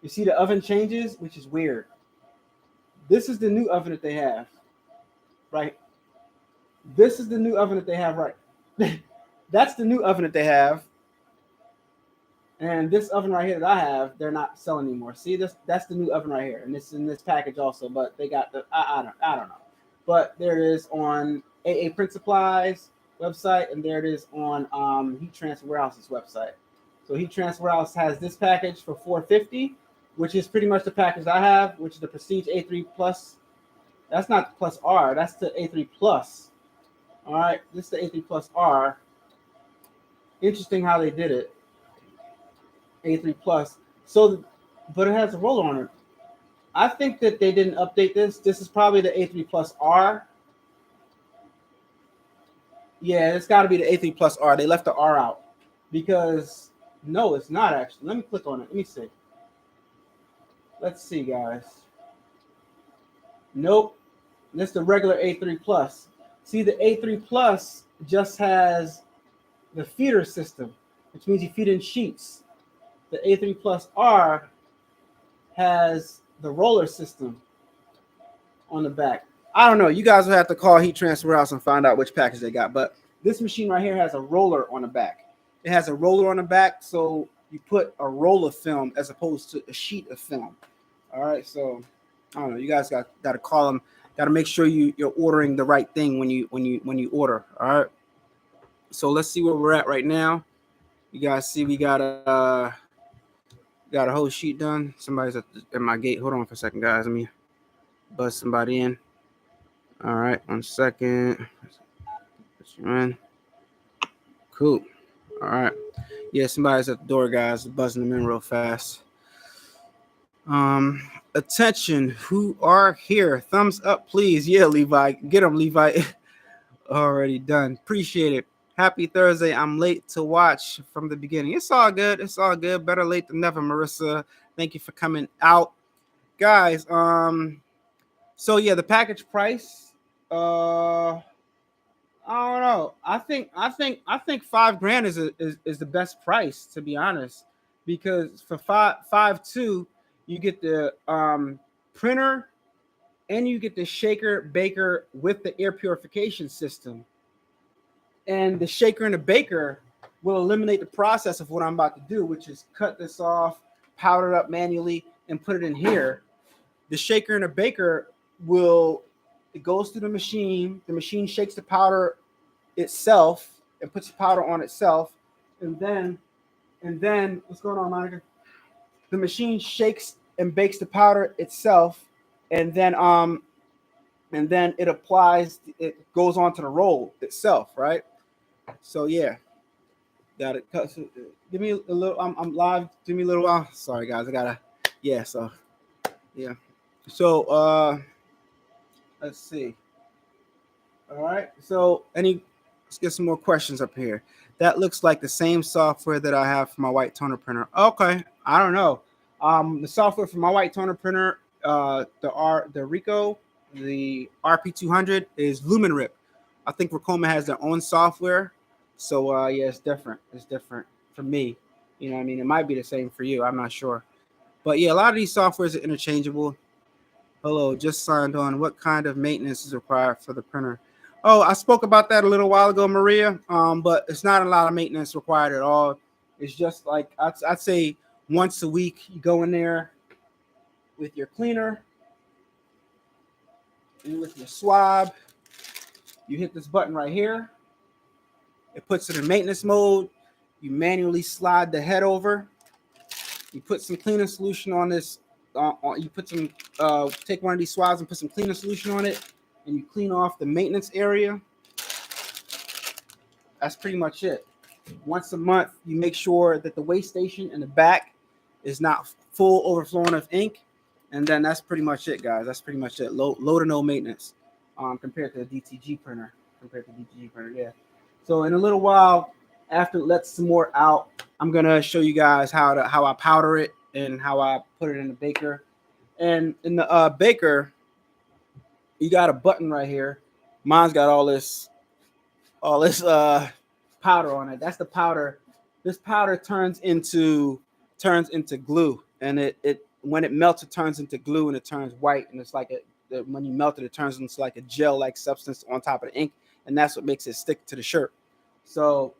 you see the oven changes, which is weird. This is the new oven that they have, right? This is the new oven that they have, right? That's the new oven that they have. And this oven right here that I have, they're not selling anymore. See, that's the new oven right here, and it's in this package also. But they got the I don't know. But there it is on AA Print Supplies website, and there it is on Heat Transfer Warehouse's website. So Heat Transfer Warehouse has this package for $450, which is pretty much the package I have, which is the Prestige A3+. That's not the Plus R, that's the A3+. All right, this is the A3+R. Interesting how they did it. A3+. So, but it has a roller on it. I think that they didn't update this. This is probably the A3+R. Yeah, it's got to be the A3+R. They left the R out because no, it's not actually. Let me click on it. Let me see. Let's see, guys. Nope. This is the regular A3+. See, the A3+ just has the feeder system, which means you feed in sheets. The A3+R has the roller system on the back. I don't know. You guys will have to call Heat Transfer House and find out which package they got. But this machine right here has a roller on the back. It has a roller on the back, so you put a roll of film as opposed to a sheet of film. All right, so I don't know. You guys got to call them. Got to make sure you're ordering the right thing when you order. All right. So let's see where we're at right now. You guys see we got a whole sheet done. Somebody's at my gate. Hold on for a second, guys. Let me buzz somebody in. All right, 1 second. Put you in. Cool. All right. Yeah, somebody's at the door, guys. Buzzing them in real fast. Attention, who are here? Thumbs up, please. Yeah, Levi. Get them, Levi. Already done. Appreciate it. Happy Thursday. I'm late to watch from the beginning. It's all good. It's all good. Better late than never, Marissa. Thank you for coming out. Guys, so yeah, the package price. I don't know. I think $5,000 is the best price, to be honest, because for $5,200 you get the printer and you get the shaker baker with the air purification system. And the shaker and the baker will eliminate the process of what I'm about to do, which is cut this off, powder it up manually, and put it in here. The shaker and the baker will it goes through the machine shakes the powder itself and puts the powder on itself, and then what's going on, Monica? The machine shakes and bakes the powder itself, and then it applies, it goes onto the roll itself, right? So yeah, got it. Give me a little, I'm live, give me a little while. Sorry guys, I gotta, yeah, so yeah. So let's see. All right, so let's get some more questions up here. That looks like the same software that I have for my white toner printer. Okay, I don't know. The software for my white toner printer, the Rico, the RP200 is Luminaris. I think Ricoma has their own software. So yeah, it's different. It's different for me. You know what I mean? It might be the same for you. I'm not sure. But yeah, a lot of these softwares are interchangeable. Hello, just signed on. What kind of maintenance is required for the printer? Oh, I spoke about that a little while ago, Maria. But it's not a lot of maintenance required at all. It's just like I'd say once a week you go in there with your cleaner and with your swab. You hit this button right here. It puts it in maintenance mode. You manually slide the head over. You put some cleaning solution on this. You put some, take one of these swabs and put some cleaning solution on it, and you clean off the maintenance area. That's pretty much it. Once a month, you make sure that the waste station in the back is not full overflowing of ink, and then that's pretty much it, guys. That's pretty much it. Low to no maintenance compared to the DTG printer. Yeah. So in a little while, after it lets some more out, I'm gonna show you guys how I powder it and how I put it in the baker. And in the baker, you got a button right here. Mine's got all this powder on it. That's the powder. This powder turns into glue, and it when it melts, it turns into glue and it turns white, and it's like when you melt it, it turns into like a gel-like substance on top of the ink, and that's what makes it stick to the shirt. So,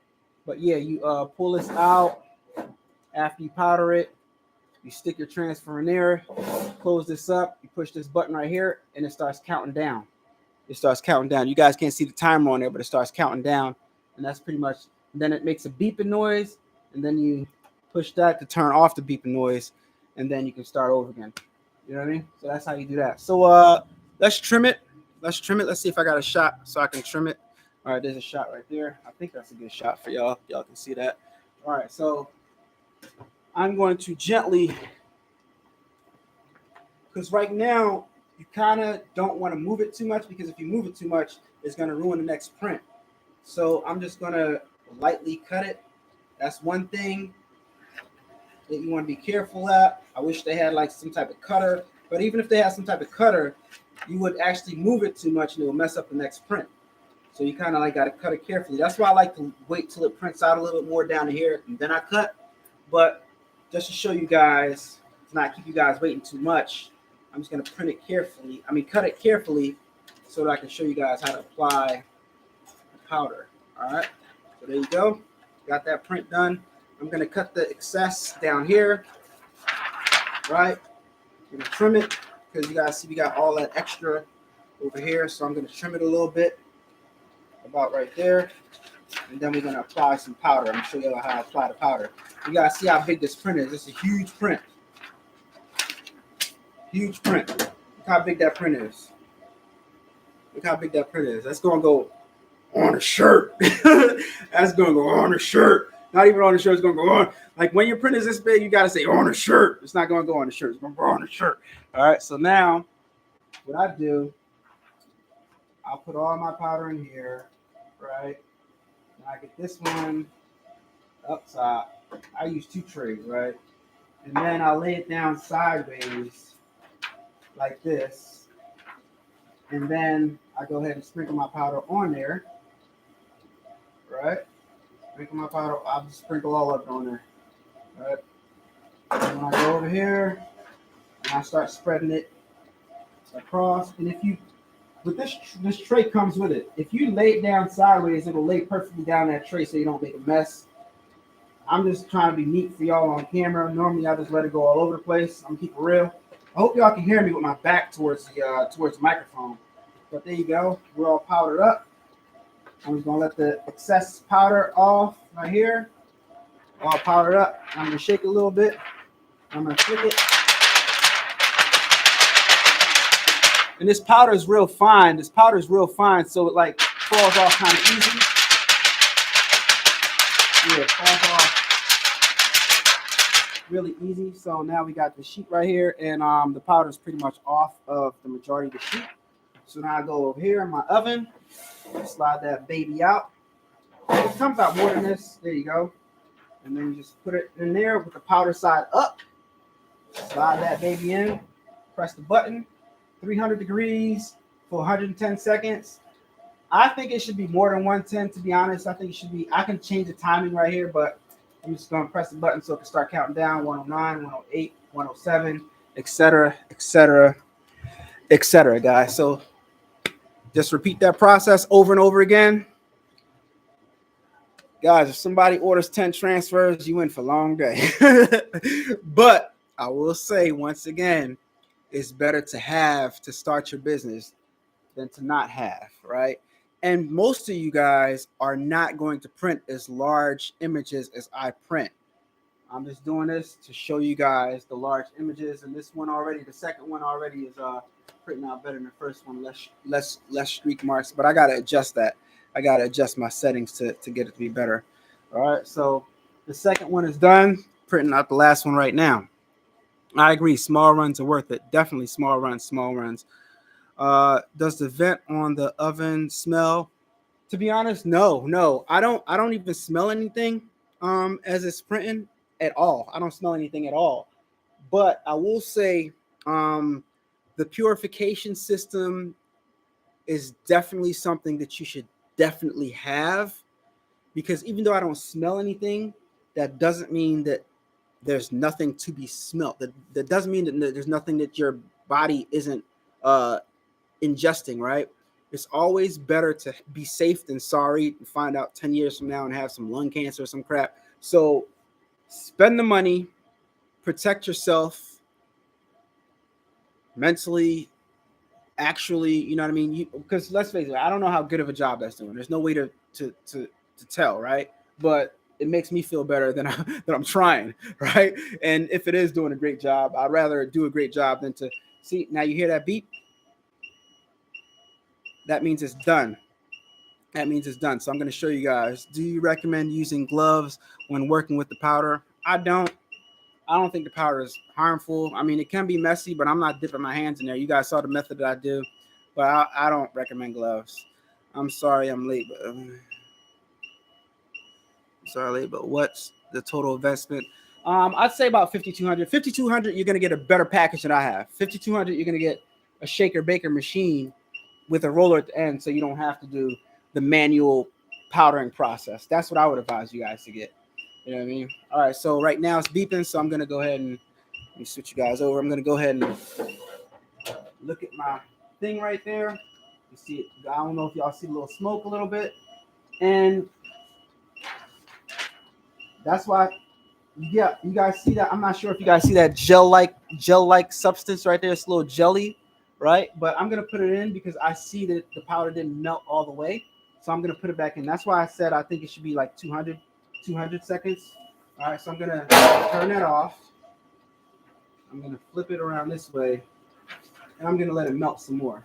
but yeah, you pull this out after you powder it. You stick your transfer in there, close this up, you push this button right here, and it starts counting down. It starts counting down. You guys can't see the timer on there, but it starts counting down, and that's pretty much. Then it makes a beeping noise, and then you push that to turn off the beeping noise, and then you can start over again. You know what I mean? So that's how you do that. So let's trim it. Let's trim it. Let's see if I got a shot so I can trim it. All right, there's a shot right there. I think that's a good shot for y'all. Y'all can see that. All right, so I'm going to gently, because right now you kind of don't want to move it too much, because if you move it too much, it's going to ruin the next print. So I'm just going to lightly cut it. That's one thing that you want to be careful at. I wish they had like some type of cutter, but even if they had some type of cutter, you would actually move it too much and it will mess up the next print. So you kind of like got to cut it carefully. That's why I like to wait till it prints out a little bit more down here and then I cut. But just to show you guys, to not keep you guys waiting too much, I'm just going to print it carefully. Cut it carefully so that I can show you guys how to apply the powder. All right. So there you go. Got that print done. I'm going to cut the excess down here. Right. I'm going to trim it because you guys see we got all that extra over here. So I'm going to trim it a little bit, about right there. And then we're going to apply some powder. I'm going to show you how to apply the powder. You guys see how big this print is. It's a huge print. Huge print. Look how big that print is. Look how big that print is. That's going to go on a shirt. That's going to go on a shirt. Not even on the shirt. It's going to go on. Like when your print is this big, you got to say on a shirt. It's not going to go on the shirt. It's going to go on a shirt. All right. So now what I do, I'll put all my powder in here. Right. And I get this one up top. I use 2 trays, right? And then I'll lay it down sideways like this. And then I go ahead and sprinkle my powder on there. Right? Sprinkle my powder. I'll just sprinkle all of it on there. Right? And when I go over here and I start spreading it across. And if you, with this tray comes with it. If you lay it down sideways, it'll lay perfectly down that tray so you don't make a mess. I'm just trying to be neat for y'all on camera. Normally, I just let it go all over the place. I'm gonna keep it real. I hope y'all can hear me with my back towards the microphone. But there you go. We're all powdered up. I'm just gonna let the excess powder off right here. All powdered up. I'm gonna shake it a little bit. I'm gonna flick it. And this powder is real fine. This powder is real fine, so it like falls off kind of easy. Yeah, it falls off really easy. So now we got the sheet right here, and the powder is pretty much off of the majority of the sheet. So now I go over here in my oven, slide that baby out. It comes out more than this. There you go. And then you just put it in there with the powder side up. Slide that baby in. Press the button. 300 degrees for 110 seconds. I think it should be more than 110, to be honest. I think it should be, I can change the timing right here, but I'm just going to press the button so it can start counting down. 109, 108, 107, etc., etc., etc., guys. So just repeat that process over and over again. Guys, if somebody orders 10 transfers, you in for a long day. But I will say once again, it's better to have to start your business than to not have, right? And most of you guys are not going to print as large images as I print. I'm just doing this to show you guys the large images, and this one already, the second one already is printing out better than the first one, less streak marks, but I gotta adjust that. I gotta adjust my settings to get it to be better. All right, so the second one is done, printing out the last one right now. I agree, small runs are worth it. Definitely small runs, small runs. Does the vent on the oven smell? To be honest, no. I don't even smell anything as it's printing at all. I don't smell anything at all. But I will say the purification system is definitely something that you should definitely have, because even though I don't smell anything, that doesn't mean that there's nothing to be smelt. That doesn't mean that there's nothing that your body isn't ingesting, right? It's always better to be safe than sorry and find out 10 years from now and have some lung cancer or some crap. So spend the money, protect yourself mentally, actually, you know what I mean? Because let's face it, I don't know how good of a job that's doing. There's no way to tell, right? But it makes me feel better than I'm trying, right? And if it is doing a great job, I'd rather do a great job than to see. Now you hear that beep? That means it's done. That means it's done. So I'm going to show you guys. Do you recommend using gloves when working with the powder? I don't think the powder is harmful. I mean, it can be messy, but I'm not dipping my hands in there. You guys saw the method that I do, but I don't recommend gloves. I'm sorry I'm late, but what's the total investment? I'd say about $5,200. $5,200, you're going to get a better package than I have. $5,200, you're going to get a shaker baker machine with a roller at the end, so you don't have to do the manual powdering process. That's what I would advise you guys to get. You know what I mean? All right, so right now it's beeping, so I'm going to go ahead and let me switch you guys over. I'm going to go ahead and look at my thing right there. You see it? I don't know if y'all see a little smoke a little bit. And that's why, yeah, you guys see that? I'm not sure if you guys see that gel-like substance right there. It's a little jelly, right? But I'm going to put it in because I see that the powder didn't melt all the way. So I'm going to put it back in. That's why I said I think it should be like 200 seconds. All right, so I'm going to turn that off. I'm going to flip it around this way, and I'm going to let it melt some more.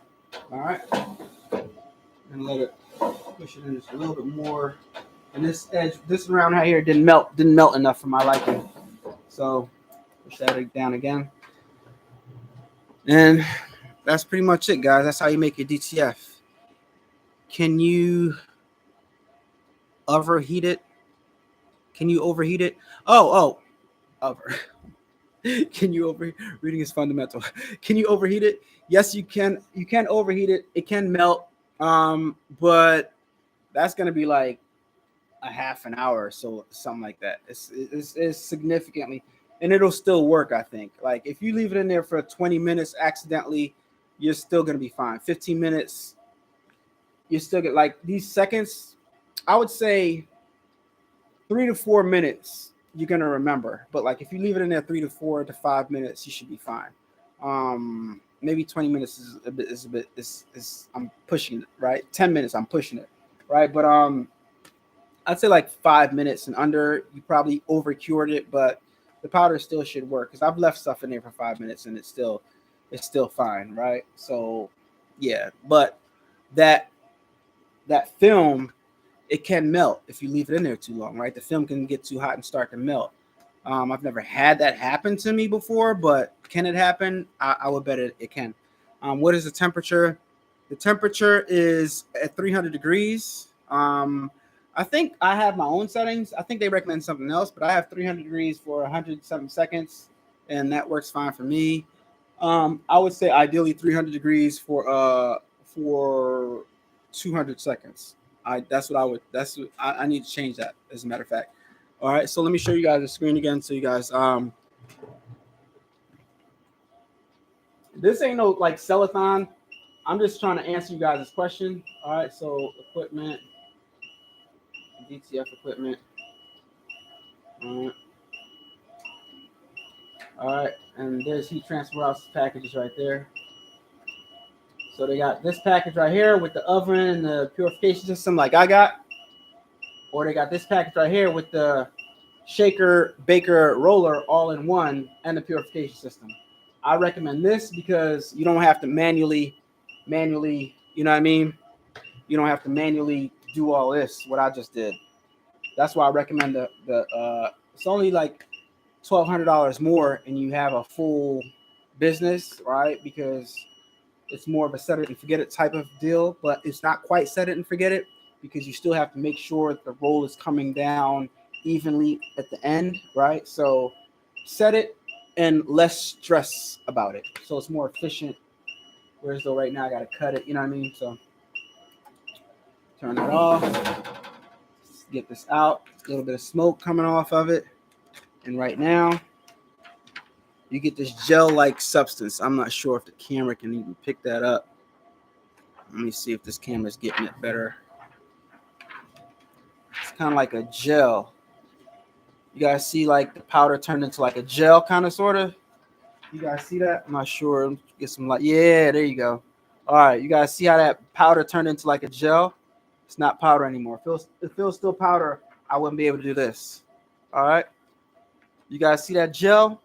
All right, I'm going to let it push it in just a little bit more. And this edge, this round right here didn't melt enough for my liking. So push that down again. And that's pretty much it, guys. That's how you make your DTF. Can you overheat it? Oh, over. Can you overheat? Reading is fundamental. Can you overheat it? Yes, you can. You can overheat it. It can melt. But that's gonna be like a half an hour or so, something like that. It's significantly, and it'll still work. I think. Like if you leave it in there for 20 minutes accidentally, you're still gonna be fine. 15 minutes, you still get like these seconds. I would say 3 to 4 minutes. You're gonna remember, but like if you leave it in there 3 to 4 to 5 minutes, you should be fine. Maybe 20 minutes is I'm pushing it, right? 10 minutes I'm pushing it, right? But I'd say like 5 minutes and under, you probably over cured it, but the powder still should work because I've left stuff in there for 5 minutes and it's still fine, right? So yeah, but that film, it can melt if you leave it in there too long, right? The film can get too hot and start to melt. I've never had that happen to me before, but can it happen? I would bet it can. What is the temperature? The temperature is at 300 degrees. I think I have my own settings. I think they recommend something else, but I have 300 degrees for 100 something seconds, and that works fine for me. I would say ideally 300 degrees for 200 seconds. That's what I would. I need to change that. As a matter of fact. All right, so let me show you guys the screen again. So you guys, this ain't no like sellathon. I'm just trying to answer you guys' question. All right, so equipment, DTF equipment. All right, and there's heat transfer house packages right there. So they got this package right here with the oven and the purification system like I got. Or they got this package right here with the shaker, baker, roller all in one and the purification system. I recommend this because you don't have to manually, you know what I mean? You don't have to manually do all this, what I just did. That's why I recommend it's only like $1,200 more and you have a full business, right? Because it's more of a set it and forget it type of deal, but it's not quite set it and forget it because you still have to make sure the roll is coming down evenly at the end, right? So set it and less stress about it. So it's more efficient. Whereas though right now I got to cut it, you know what I mean? So turn that off, get this out, a little bit of smoke coming off of it. And right now you get this gel-like substance. I'm not sure if the camera can even pick that up. Let me see if this camera's getting it better. It's kind of like a gel. You guys see like the powder turned into like a gel kind of sort of? You guys see that? I'm not sure. Get some light. Yeah, there you go. All right, you guys see how that powder turned into like a gel? It's not powder anymore. If it feels still powder, I wouldn't be able to do this. All right. You guys see that gel?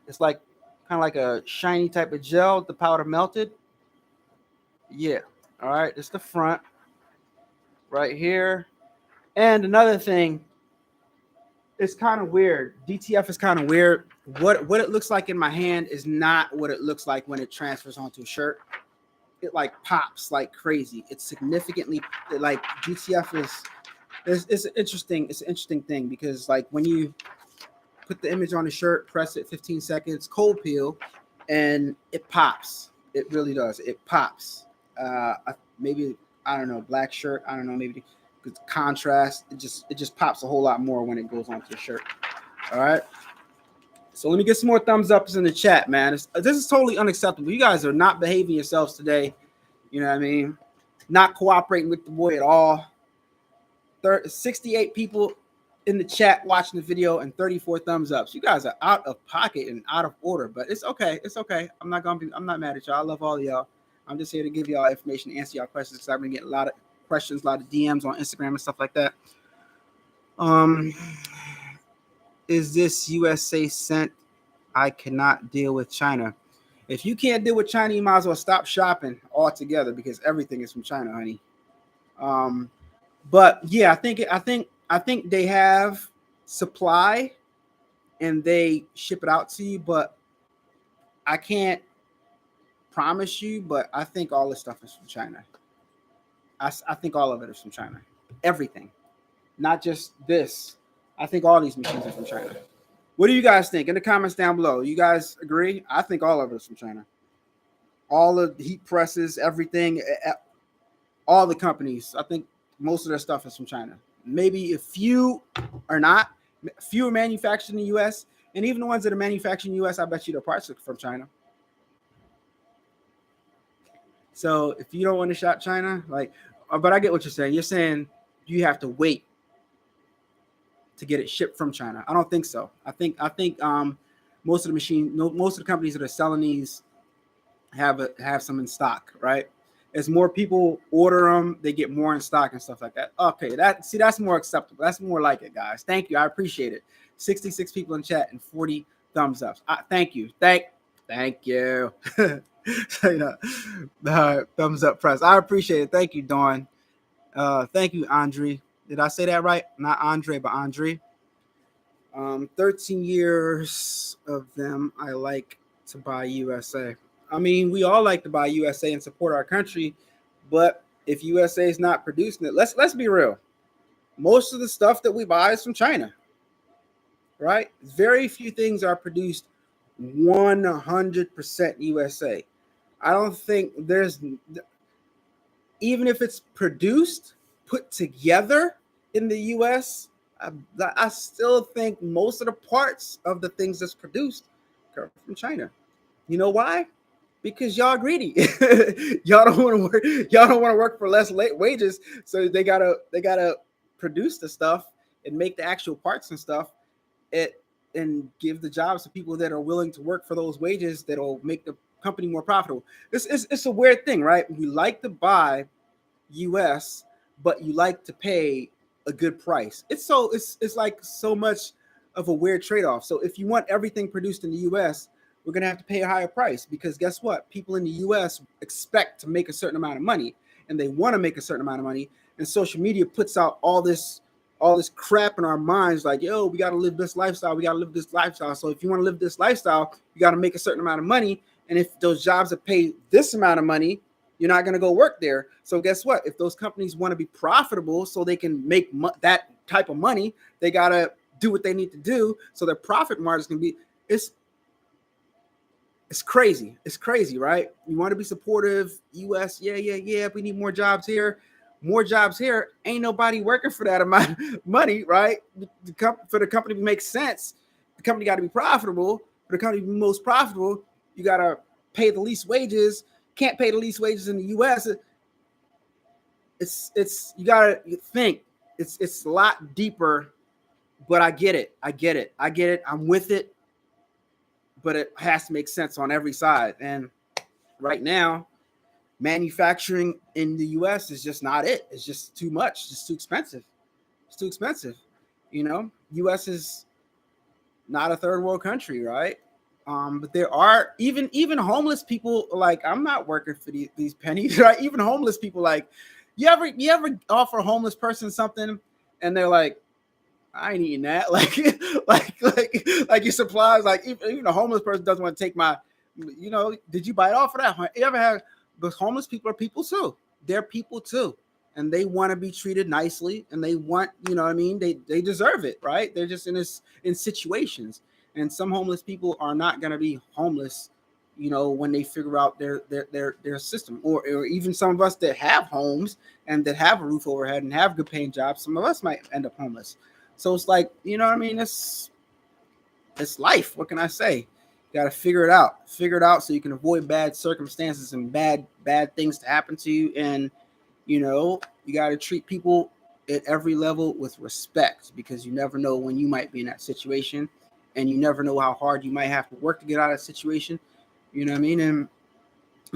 It's like kind of like a shiny type of gel. The powder melted. Yeah. All right. It's the front right here. And another thing, it's kind of weird. DTF is kind of weird. What it looks like in my hand is not what it looks like when it transfers onto a shirt. It like pops like crazy. It's significantly like DTF it's an interesting thing because like when you put the image on the shirt, press it 15 seconds, cold peel, and it pops. It really does. It pops. Maybe I don't know, black shirt. I don't know, maybe because contrast. It just pops a whole lot more when it goes onto the shirt. All right. So let me get some more thumbs ups in the chat, man. This is totally unacceptable. You guys are not behaving yourselves today. You know what I mean? Not cooperating with the boy at all. 68 people in the chat watching the video and 34 thumbs ups. You guys are out of pocket and out of order, but it's okay. It's okay. I'm not mad at y'all. I love all of y'all. I'm just here to give y'all information, answer y'all questions because I've been getting a lot of questions, a lot of DMs on Instagram and stuff like that. Is this USA sent? I cannot deal with China. If you can't deal with China, you might as well stop shopping altogether because everything is from China, honey. But yeah, I think they have supply and they ship it out to you, but I can't promise you, but I think all this stuff is from China. I think all of it is from China. Everything. Not just this. I think all these machines are from China. What do you guys think? In the comments down below. You guys agree? I think all of it is from China. All of the heat presses, everything, all the companies. I think most of their stuff is from China. Maybe a few are not. Few are manufactured in the U.S. And even the ones that are manufactured in the U.S., I bet you the parts are from China. So if you don't want to shop China, like, but I get what you're saying. You're saying you have to wait to get it shipped from China. I don't think so. I think most of the companies that are selling these have some in stock, right? As more people order them, they get more in stock and stuff like that. Okay, that's more acceptable. That's more like it, guys. Thank you, I appreciate it. 66 people in chat and 40 thumbs ups. Thank you, thank you. Thumbs up press. I appreciate it. Thank you, Dawn. Thank you, Andre. Did I say that right? Not Andre, but Andre. 13 years of them. I like to buy USA. I mean, we all like to buy USA and support our country, but if USA is not producing it, let's be real. Most of the stuff that we buy is from China, right? Very few things are produced 100% USA. I don't think there's, even if it's produced, put together in the US, I still think most of the parts of the things that's produced come from China. You know why? Because y'all greedy. Y'all don't want to work. Y'all don't want to work for less wages, so they gotta produce the stuff and make the actual parts and stuff, and give the jobs to people that are willing to work for those wages that'll make the company more profitable. It's a weird thing, right? We like to buy US, but you like to pay a good price. It's like so much of a weird trade-off. So if you want everything produced in the US, we're going to have to pay a higher price, because guess what? People in the US expect to make a certain amount of money, and they want to make a certain amount of money. And social media puts out all this crap in our minds, like, yo, we got to live this lifestyle. We got to live this lifestyle. So if you want to live this lifestyle, you got to make a certain amount of money. And if those jobs that pay this amount of money, you're not going to go work there. So guess what? If those companies want to be profitable so they can make that type of money, they got to do what they need to do so their profit margins can be. It's crazy. It's crazy, right? You want to be supportive. US, yeah. We need more jobs here. More jobs here. Ain't nobody working for that amount of money, right? For the company to make sense, the company got to be profitable. For the company to be most profitable, you got to pay the least wages. Can't pay the least wages in the US. It's you gotta think. It's a lot deeper, but I get it. I'm with it, but it has to make sense on every side. And right now, manufacturing in the US is just not it. It's just too much. It's just too expensive. It's too expensive. You know, US is not a third world country, right? But there are even homeless people. Like, I'm not working for these pennies, right? Even homeless people, like, you ever offer a homeless person something and they're like, I ain't eating that. Like your supplies, like even a homeless person doesn't want to take my, did you buy it off of that? You ever have, because homeless people are people too. They're people too. And they want to be treated nicely, and they want, they deserve it, right? They're just in situations. And some homeless people are not going to be homeless, when they figure out their system, or even some of us that have homes and that have a roof overhead and have good paying jobs. Some of us might end up homeless. So it's like, it's life. What can I say? You got to figure it out so you can avoid bad circumstances and bad things to happen to you. And, you got to treat people at every level with respect, because you never know when you might be in that situation, and you never know how hard you might have to work to get out of that situation. You know what I mean? And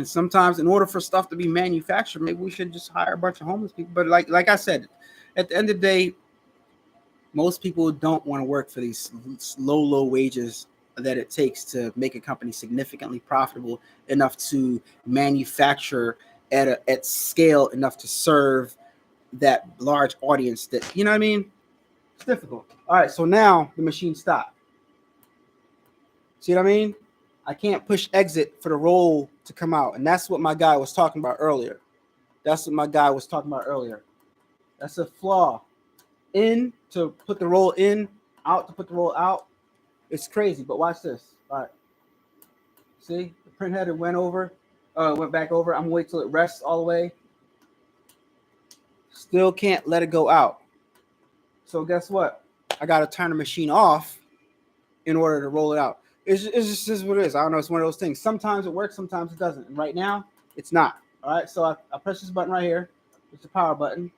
sometimes, in order for stuff to be manufactured, maybe we should just hire a bunch of homeless people. But like I said, at the end of the day, most people don't want to work for these low wages that it takes to make a company significantly profitable enough to manufacture at scale enough to serve that large audience. That, you know what I mean? It's difficult. All right, so now the machine stopped. See what I mean? I can't push exit for the roll to come out, and that's what my guy was talking about earlier. That's a flaw. In to put the roll in, out to put the roll out. It's crazy, but watch this. All right. See, the print header went back over. I'm gonna wait till it rests all the way. Still can't let it go out. So guess what? I gotta turn the machine off in order to roll it out. It's just what it is. I don't know. It's one of those things. Sometimes it works, sometimes it doesn't. And right now, it's not. All right. So I press this button right here. It's the power button.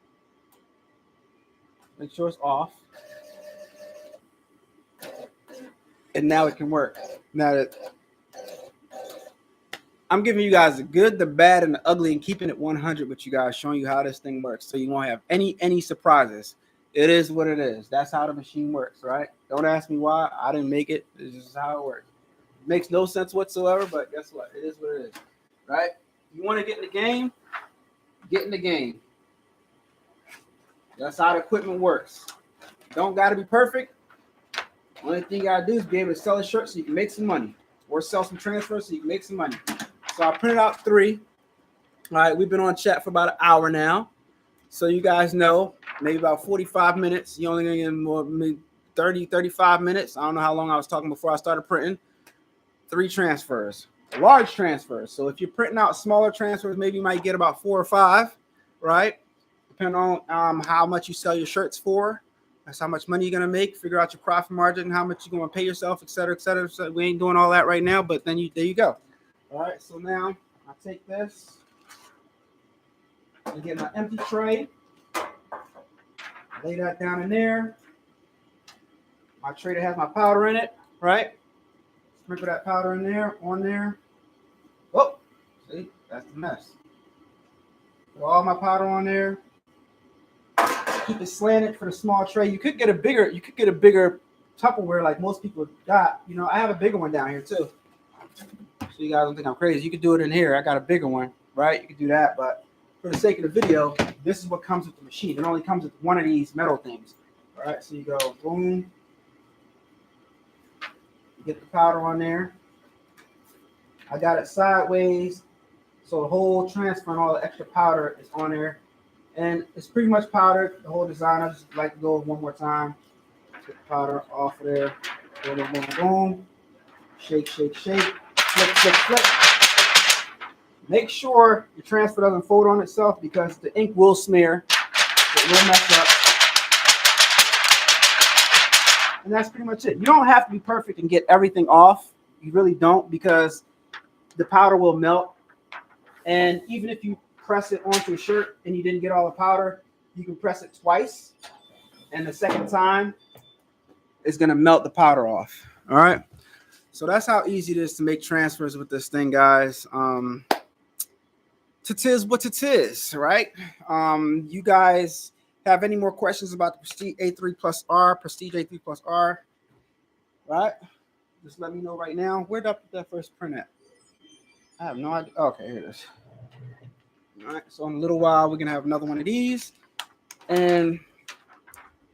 Make sure it's off. And now it can work. Now that I'm giving you guys the good, the bad, and the ugly, and keeping it 100 with you guys, showing you how this thing works, so you won't have any surprises. It is what it is. That's how the machine works, right? Don't ask me why. I didn't make it. This is how it works. It makes no sense whatsoever, but guess what? It is what it is, right? You want to get in the game? Get in the game. That's how the equipment works. Don't got to be perfect. Only thing you got to do is be able to sell a shirt so you can make some money, or sell some transfers so you can make some money. So I printed out 3. All right, we've been on chat for about an hour now. So you guys know, maybe about 45 minutes. You only gonna get more 30, 35 minutes. I don't know how long I was talking before I started printing. 3 transfers, large transfers. So if you're printing out smaller transfers, maybe you might get about 4 or 5, right? Depending on how much you sell your shirts for. That's how much money you're gonna make. Figure out your profit margin, how much you're gonna pay yourself, et cetera, et cetera. So we ain't doing all that right now, but then there you go. All right, so now I take this and get my empty tray. Lay that down in there. My tray that has my powder in it, right? Sprinkle that powder in there, on there. Oh, see, that's the mess. Put all my powder on there. Keep it slanted for the small tray. You could get a bigger Tupperware like most people got. You know, I have a bigger one down here too. So you guys don't think I'm crazy. You could do it in here. I got a bigger one, right? You could do that, but for the sake of the video, this is what comes with the machine. It only comes with one of these metal things. All right, so you go boom. You get the powder on there. I got it sideways, so the whole transfer and all the extra powder is on there. And it's pretty much powdered, the whole design. I just like to go one more time. Get the powder off of there. Boom, boom, boom, boom. Shake, shake, shake. Flip, flip, flip. Make sure your transfer doesn't fold on itself because the ink will smear. It will mess up. And that's pretty much it. You don't have to be perfect and get everything off. You really don't, because the powder will melt. And even if you press it onto a shirt and you didn't get all the powder, you can press it twice. And the second time, it's going to melt the powder off. All right. So that's how easy it is to make transfers with this thing, guys. Tis what it is, right? You guys have any more questions about the Prestige A3+R, Prestige A3+R, right? Just let me know right now. Where did I put that first print at? I have no idea. Okay, here it is. All right, so in a little while, we're going to have another one of these. And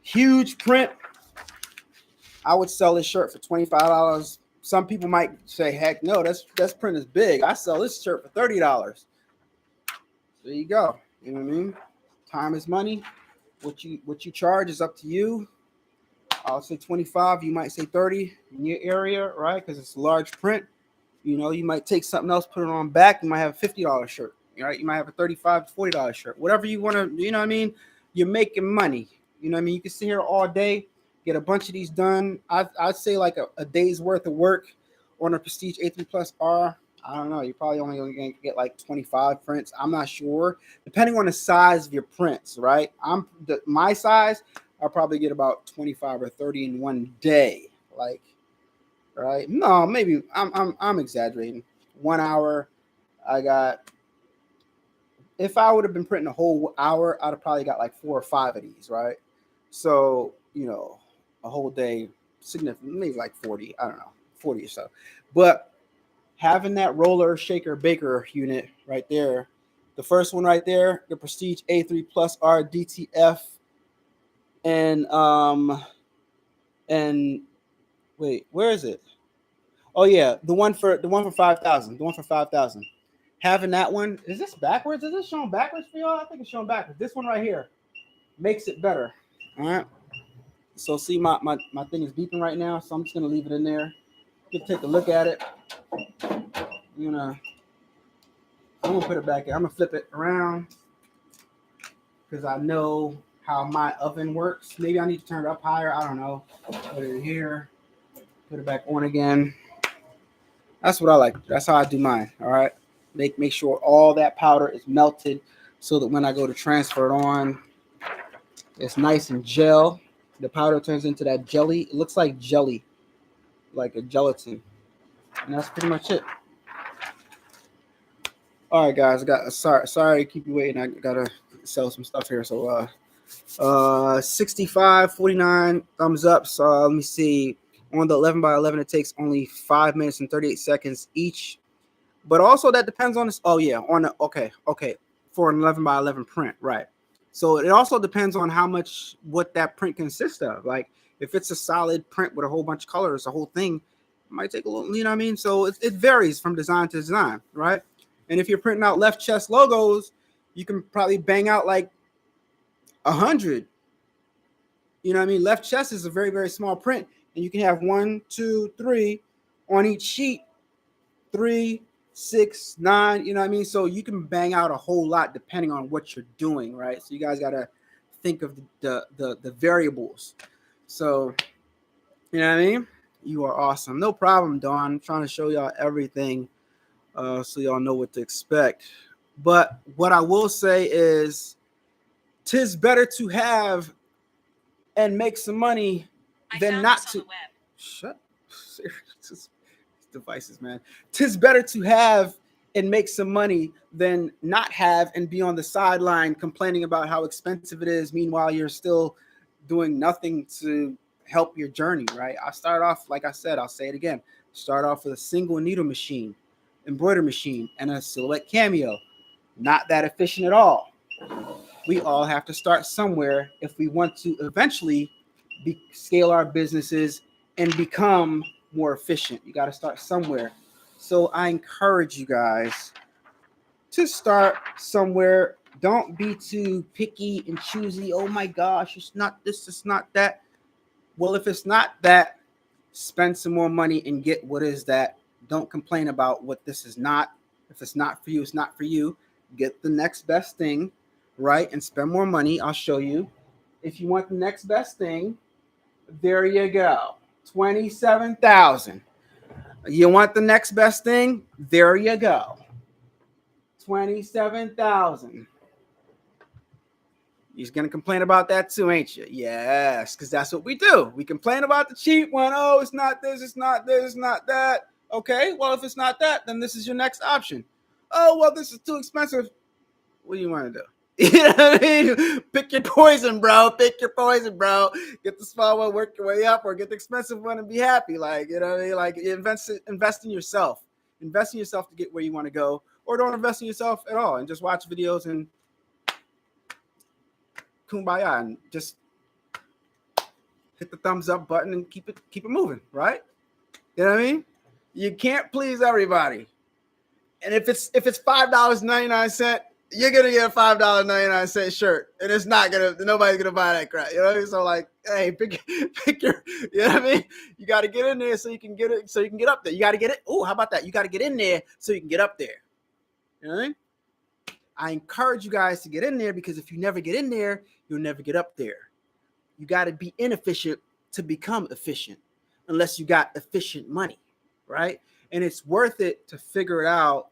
huge print. I would sell this shirt for $25. Some people might say, heck no, that's print is big. I sell this shirt for $30. There you go. You know what I mean? Time is money. What you charge is up to you. I'll say 25. You might say 30 in your area, right? Because it's a large print. You know, you might take something else, put it on back. You might have a $50 shirt, right? You might have a $35 to $40 shirt. Whatever you want to, you know what I mean? You're making money. You know what I mean? You can sit here all day, get a bunch of these done. I'd say like a day's worth of work on a Prestige A3+R. I don't know. You're probably only going to get like 25 prints. I'm not sure. Depending on the size of your prints, right? My size, I'll probably get about 25 or 30 in one day. Like, right? No, maybe I'm exaggerating. 1 hour, I got. If I would have been printing a whole hour, I'd have probably got like 4 or 5 of these, right? So, you know, a whole day, significant, maybe like 40. I don't know, 40 or so. But having that roller shaker baker unit right there, the first one right there, the Prestige A3+R DTF, and wait, where is it? Oh yeah, the one for 5,000. The one for 5,000. Having that one, is this backwards? Is this showing backwards for y'all? I think it's showing backwards. This one right here makes it better. All right. So see, my thing is beeping right now, so I'm just gonna leave it in there. You can take a look at it. I'm gonna put it back in. I'm gonna flip it around because I know how my oven works. Maybe I need to turn it up higher. I don't know. Put it in here. Put it back on again. That's what I like. That's how I do mine. All right. Make sure all that powder is melted so that when I go to transfer it on, it's nice and gel. The powder turns into that jelly. It looks like jelly, like a gelatin. And that's pretty much it. All right, guys. I got sorry to keep you waiting. I gotta sell some stuff here. So 65, 49 thumbs up. So let me see. On the 11 by 11, it takes only 5 minutes and 38 seconds each. But also that depends on this. Oh yeah, on the okay. For an 11 by 11 print, right? So it also depends on what that print consists of. Like if it's a solid print with a whole bunch of colors, the whole thing might take a little, you know what I mean? So it varies from design to design, right? And if you're printing out left chest logos, you can probably bang out like 100. You know what I mean? Left chest is a very, very small print, and you can have 1, 2, 3 on each sheet, 3, 6, 9, you know what I mean? So you can bang out a whole lot depending on what you're doing, right? So you guys got to think of the variables. So, you know what I mean? You are awesome. No problem, Dawn. I'm trying to show y'all everything so y'all know what to expect. But what I will say is, 'tis better to have and make some money than not to. Shut. Devices, man. 'Tis better to have and make some money than not have and be on the sideline complaining about how expensive it is. Meanwhile, you're still doing nothing to help your journey, right? I start off, like I said, I'll say it again. Start off with a single needle machine, embroidery machine, and a silhouette cameo. Not that efficient at all. We all have to start somewhere if we want to eventually scale our businesses and become more efficient. You got to start somewhere. So I encourage you guys to start somewhere. Don't be too picky and choosy. Oh my gosh, it's not this, it's not that. Well, if it's not that, spend some more money and get what is that. Don't complain about what this is not. If it's not for you, it's not for you. Get the next best thing, right? And spend more money. I'll show you. If you want the next best thing, there you go. 27,000. You want the next best thing? There you go. 27,000. You're going to complain about that too, ain't you? Yes, because that's what we do. We complain about the cheap one. Oh, it's not this, it's not this, it's not that. Okay, well, if it's not that, then this is your next option. Oh, well, this is too expensive. What do you want to do? You know what I mean? Pick your poison, bro. Pick your poison, bro. Get the small one, work your way up, or get the expensive one and be happy. Like, you know what I mean? Like, invest in yourself. Invest in yourself to get where you want to go, or don't invest in yourself at all and just watch videos and kumbaya and just hit the thumbs up button and keep it moving, right? You know what I mean? You can't please everybody. And if it's $5.99, you're gonna get a $5.99 shirt, and nobody's gonna buy that crap. You know what I mean? So like, hey, pick your, you know what I mean? You got to get in there so you can get it, so you can get up there. You got to get it. Oh, how about that? You got to get in there so you can get up there. You know what I mean? I encourage you guys to get in there, because if you never get in there, you'll never get up there. You got to be inefficient to become efficient, unless you got efficient money, right? And it's worth it to figure it out.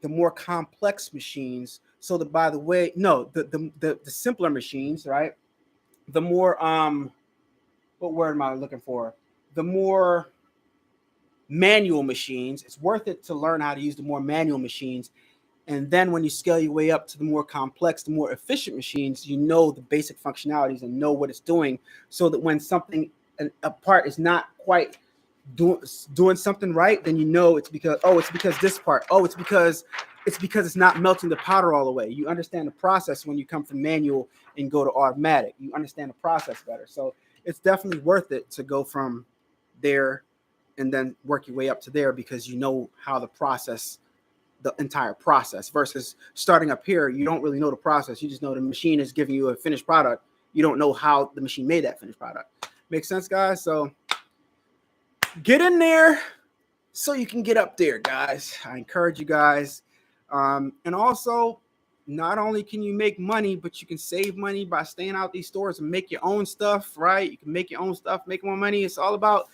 The more complex machines, so that, by the way, no, the simpler machines, right? The more what word am I looking for? The more manual machines. It's worth it to learn how to use the more manual machines, and then when you scale your way up to the more complex, the more efficient machines, you know the basic functionalities and know what it's doing, so that when a part is not quite doing something right, then you know it's because this part. Oh, it's because it's not melting the powder all the way. You understand the process when you come from manual and go to automatic. You understand the process better. So it's definitely worth it to go from there and then work your way up to there, because you know how the entire process, versus starting up here. You don't really know the process. You just know the machine is giving you a finished product. You don't know how the machine made that finished product. Makes sense, guys? So get in there so you can get up there, guys. I encourage you guys. And also, not only can you make money, but you can save money by staying out these stores and make your own stuff, right? You can make your own stuff, make more money. It's all about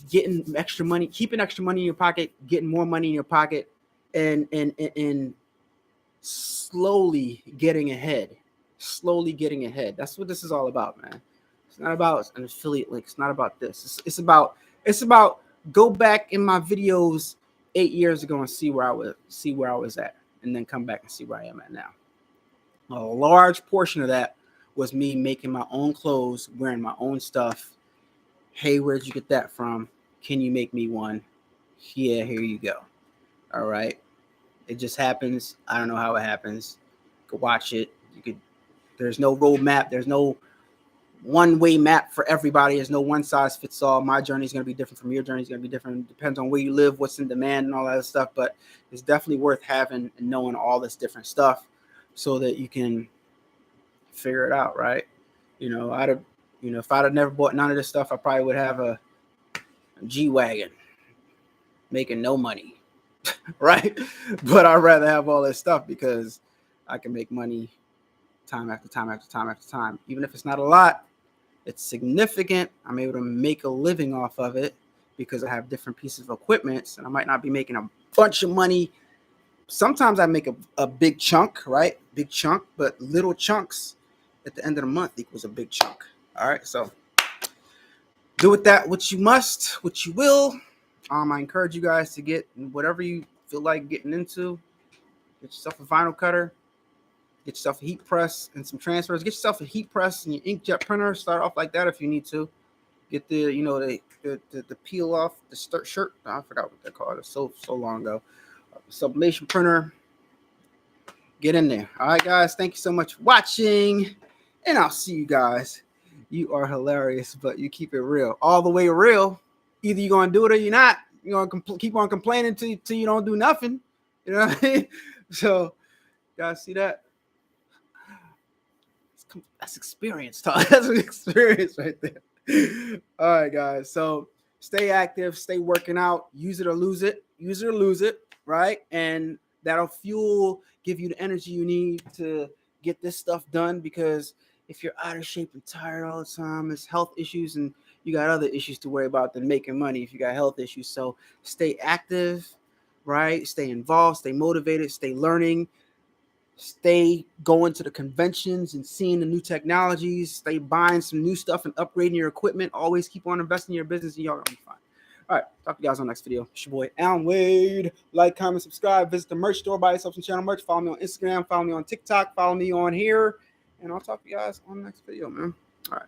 getting extra money, keeping extra money in your pocket, getting more money in your pocket, and slowly getting ahead. Slowly getting ahead. That's what this is all about, man. It's not about an affiliate link. It's not about this. It's about go back in my videos 8 years ago and see where I was at, and then come back and see where I am at now. A large portion of that was me making my own clothes, wearing my own stuff. Hey, where'd you get that from? Can you make me one? Yeah, here you go. All right. It just happens. I don't know how it happens. You could watch it. There's no roadmap. There's no one-way map for everybody. There's no one size fits all. My journey is going to be different from your journey. Is going to be different. It depends on where you live, what's in demand, and all that stuff. But it's definitely worth having and knowing all this different stuff so that you can figure it out, right? If I'd have never bought none of this stuff, I probably would have a G-Wagon making no money, right? But I'd rather have all this stuff because I can make money time after time after time after time. Even if it's not a lot, it's significant. I'm able to make a living off of it because I have different pieces of equipment, and I might not be making a bunch of money. Sometimes I make a big chunk, right? Big chunk, but little chunks at the end of the month equals a big chunk. All right, so do with that what you must, what you will. I encourage you guys to get whatever you feel like getting into. Get yourself a vinyl cutter. Get yourself a heat press and some transfers. Get yourself a heat press and your inkjet printer. Start off like that if you need to. Get the peel off the shirt. I forgot what they called it. So long ago. Sublimation printer. Get in there. All right, guys. Thank you so much for watching, and I'll see you guys. You are hilarious, but you keep it real, all the way real. Either you're gonna do it or you're not. You're gonna keep on complaining till you don't do nothing. You know what I mean? So, guys, see that? That's experience talk. That's an experience right there. All right, guys. So stay active, stay working out. Use it or lose it. Use it or lose it, right? And that'll give you the energy you need to get this stuff done. Because if you're out of shape and tired all the time, it's health issues, and you got other issues to worry about than making money if you got health issues. So stay active, right? Stay involved, stay motivated, stay learning. Stay going to the conventions and seeing the new technologies. Stay buying some new stuff and upgrading your equipment. Always keep on investing in your business, and y'all gonna be fine. All right, talk to you guys on the next video. It's your boy Alan Wade. Like, comment, subscribe. Visit the merch store. Buy yourself some channel merch. Follow me on Instagram. Follow me on TikTok. Follow me on here. And I'll talk to you guys on the next video, man. All right.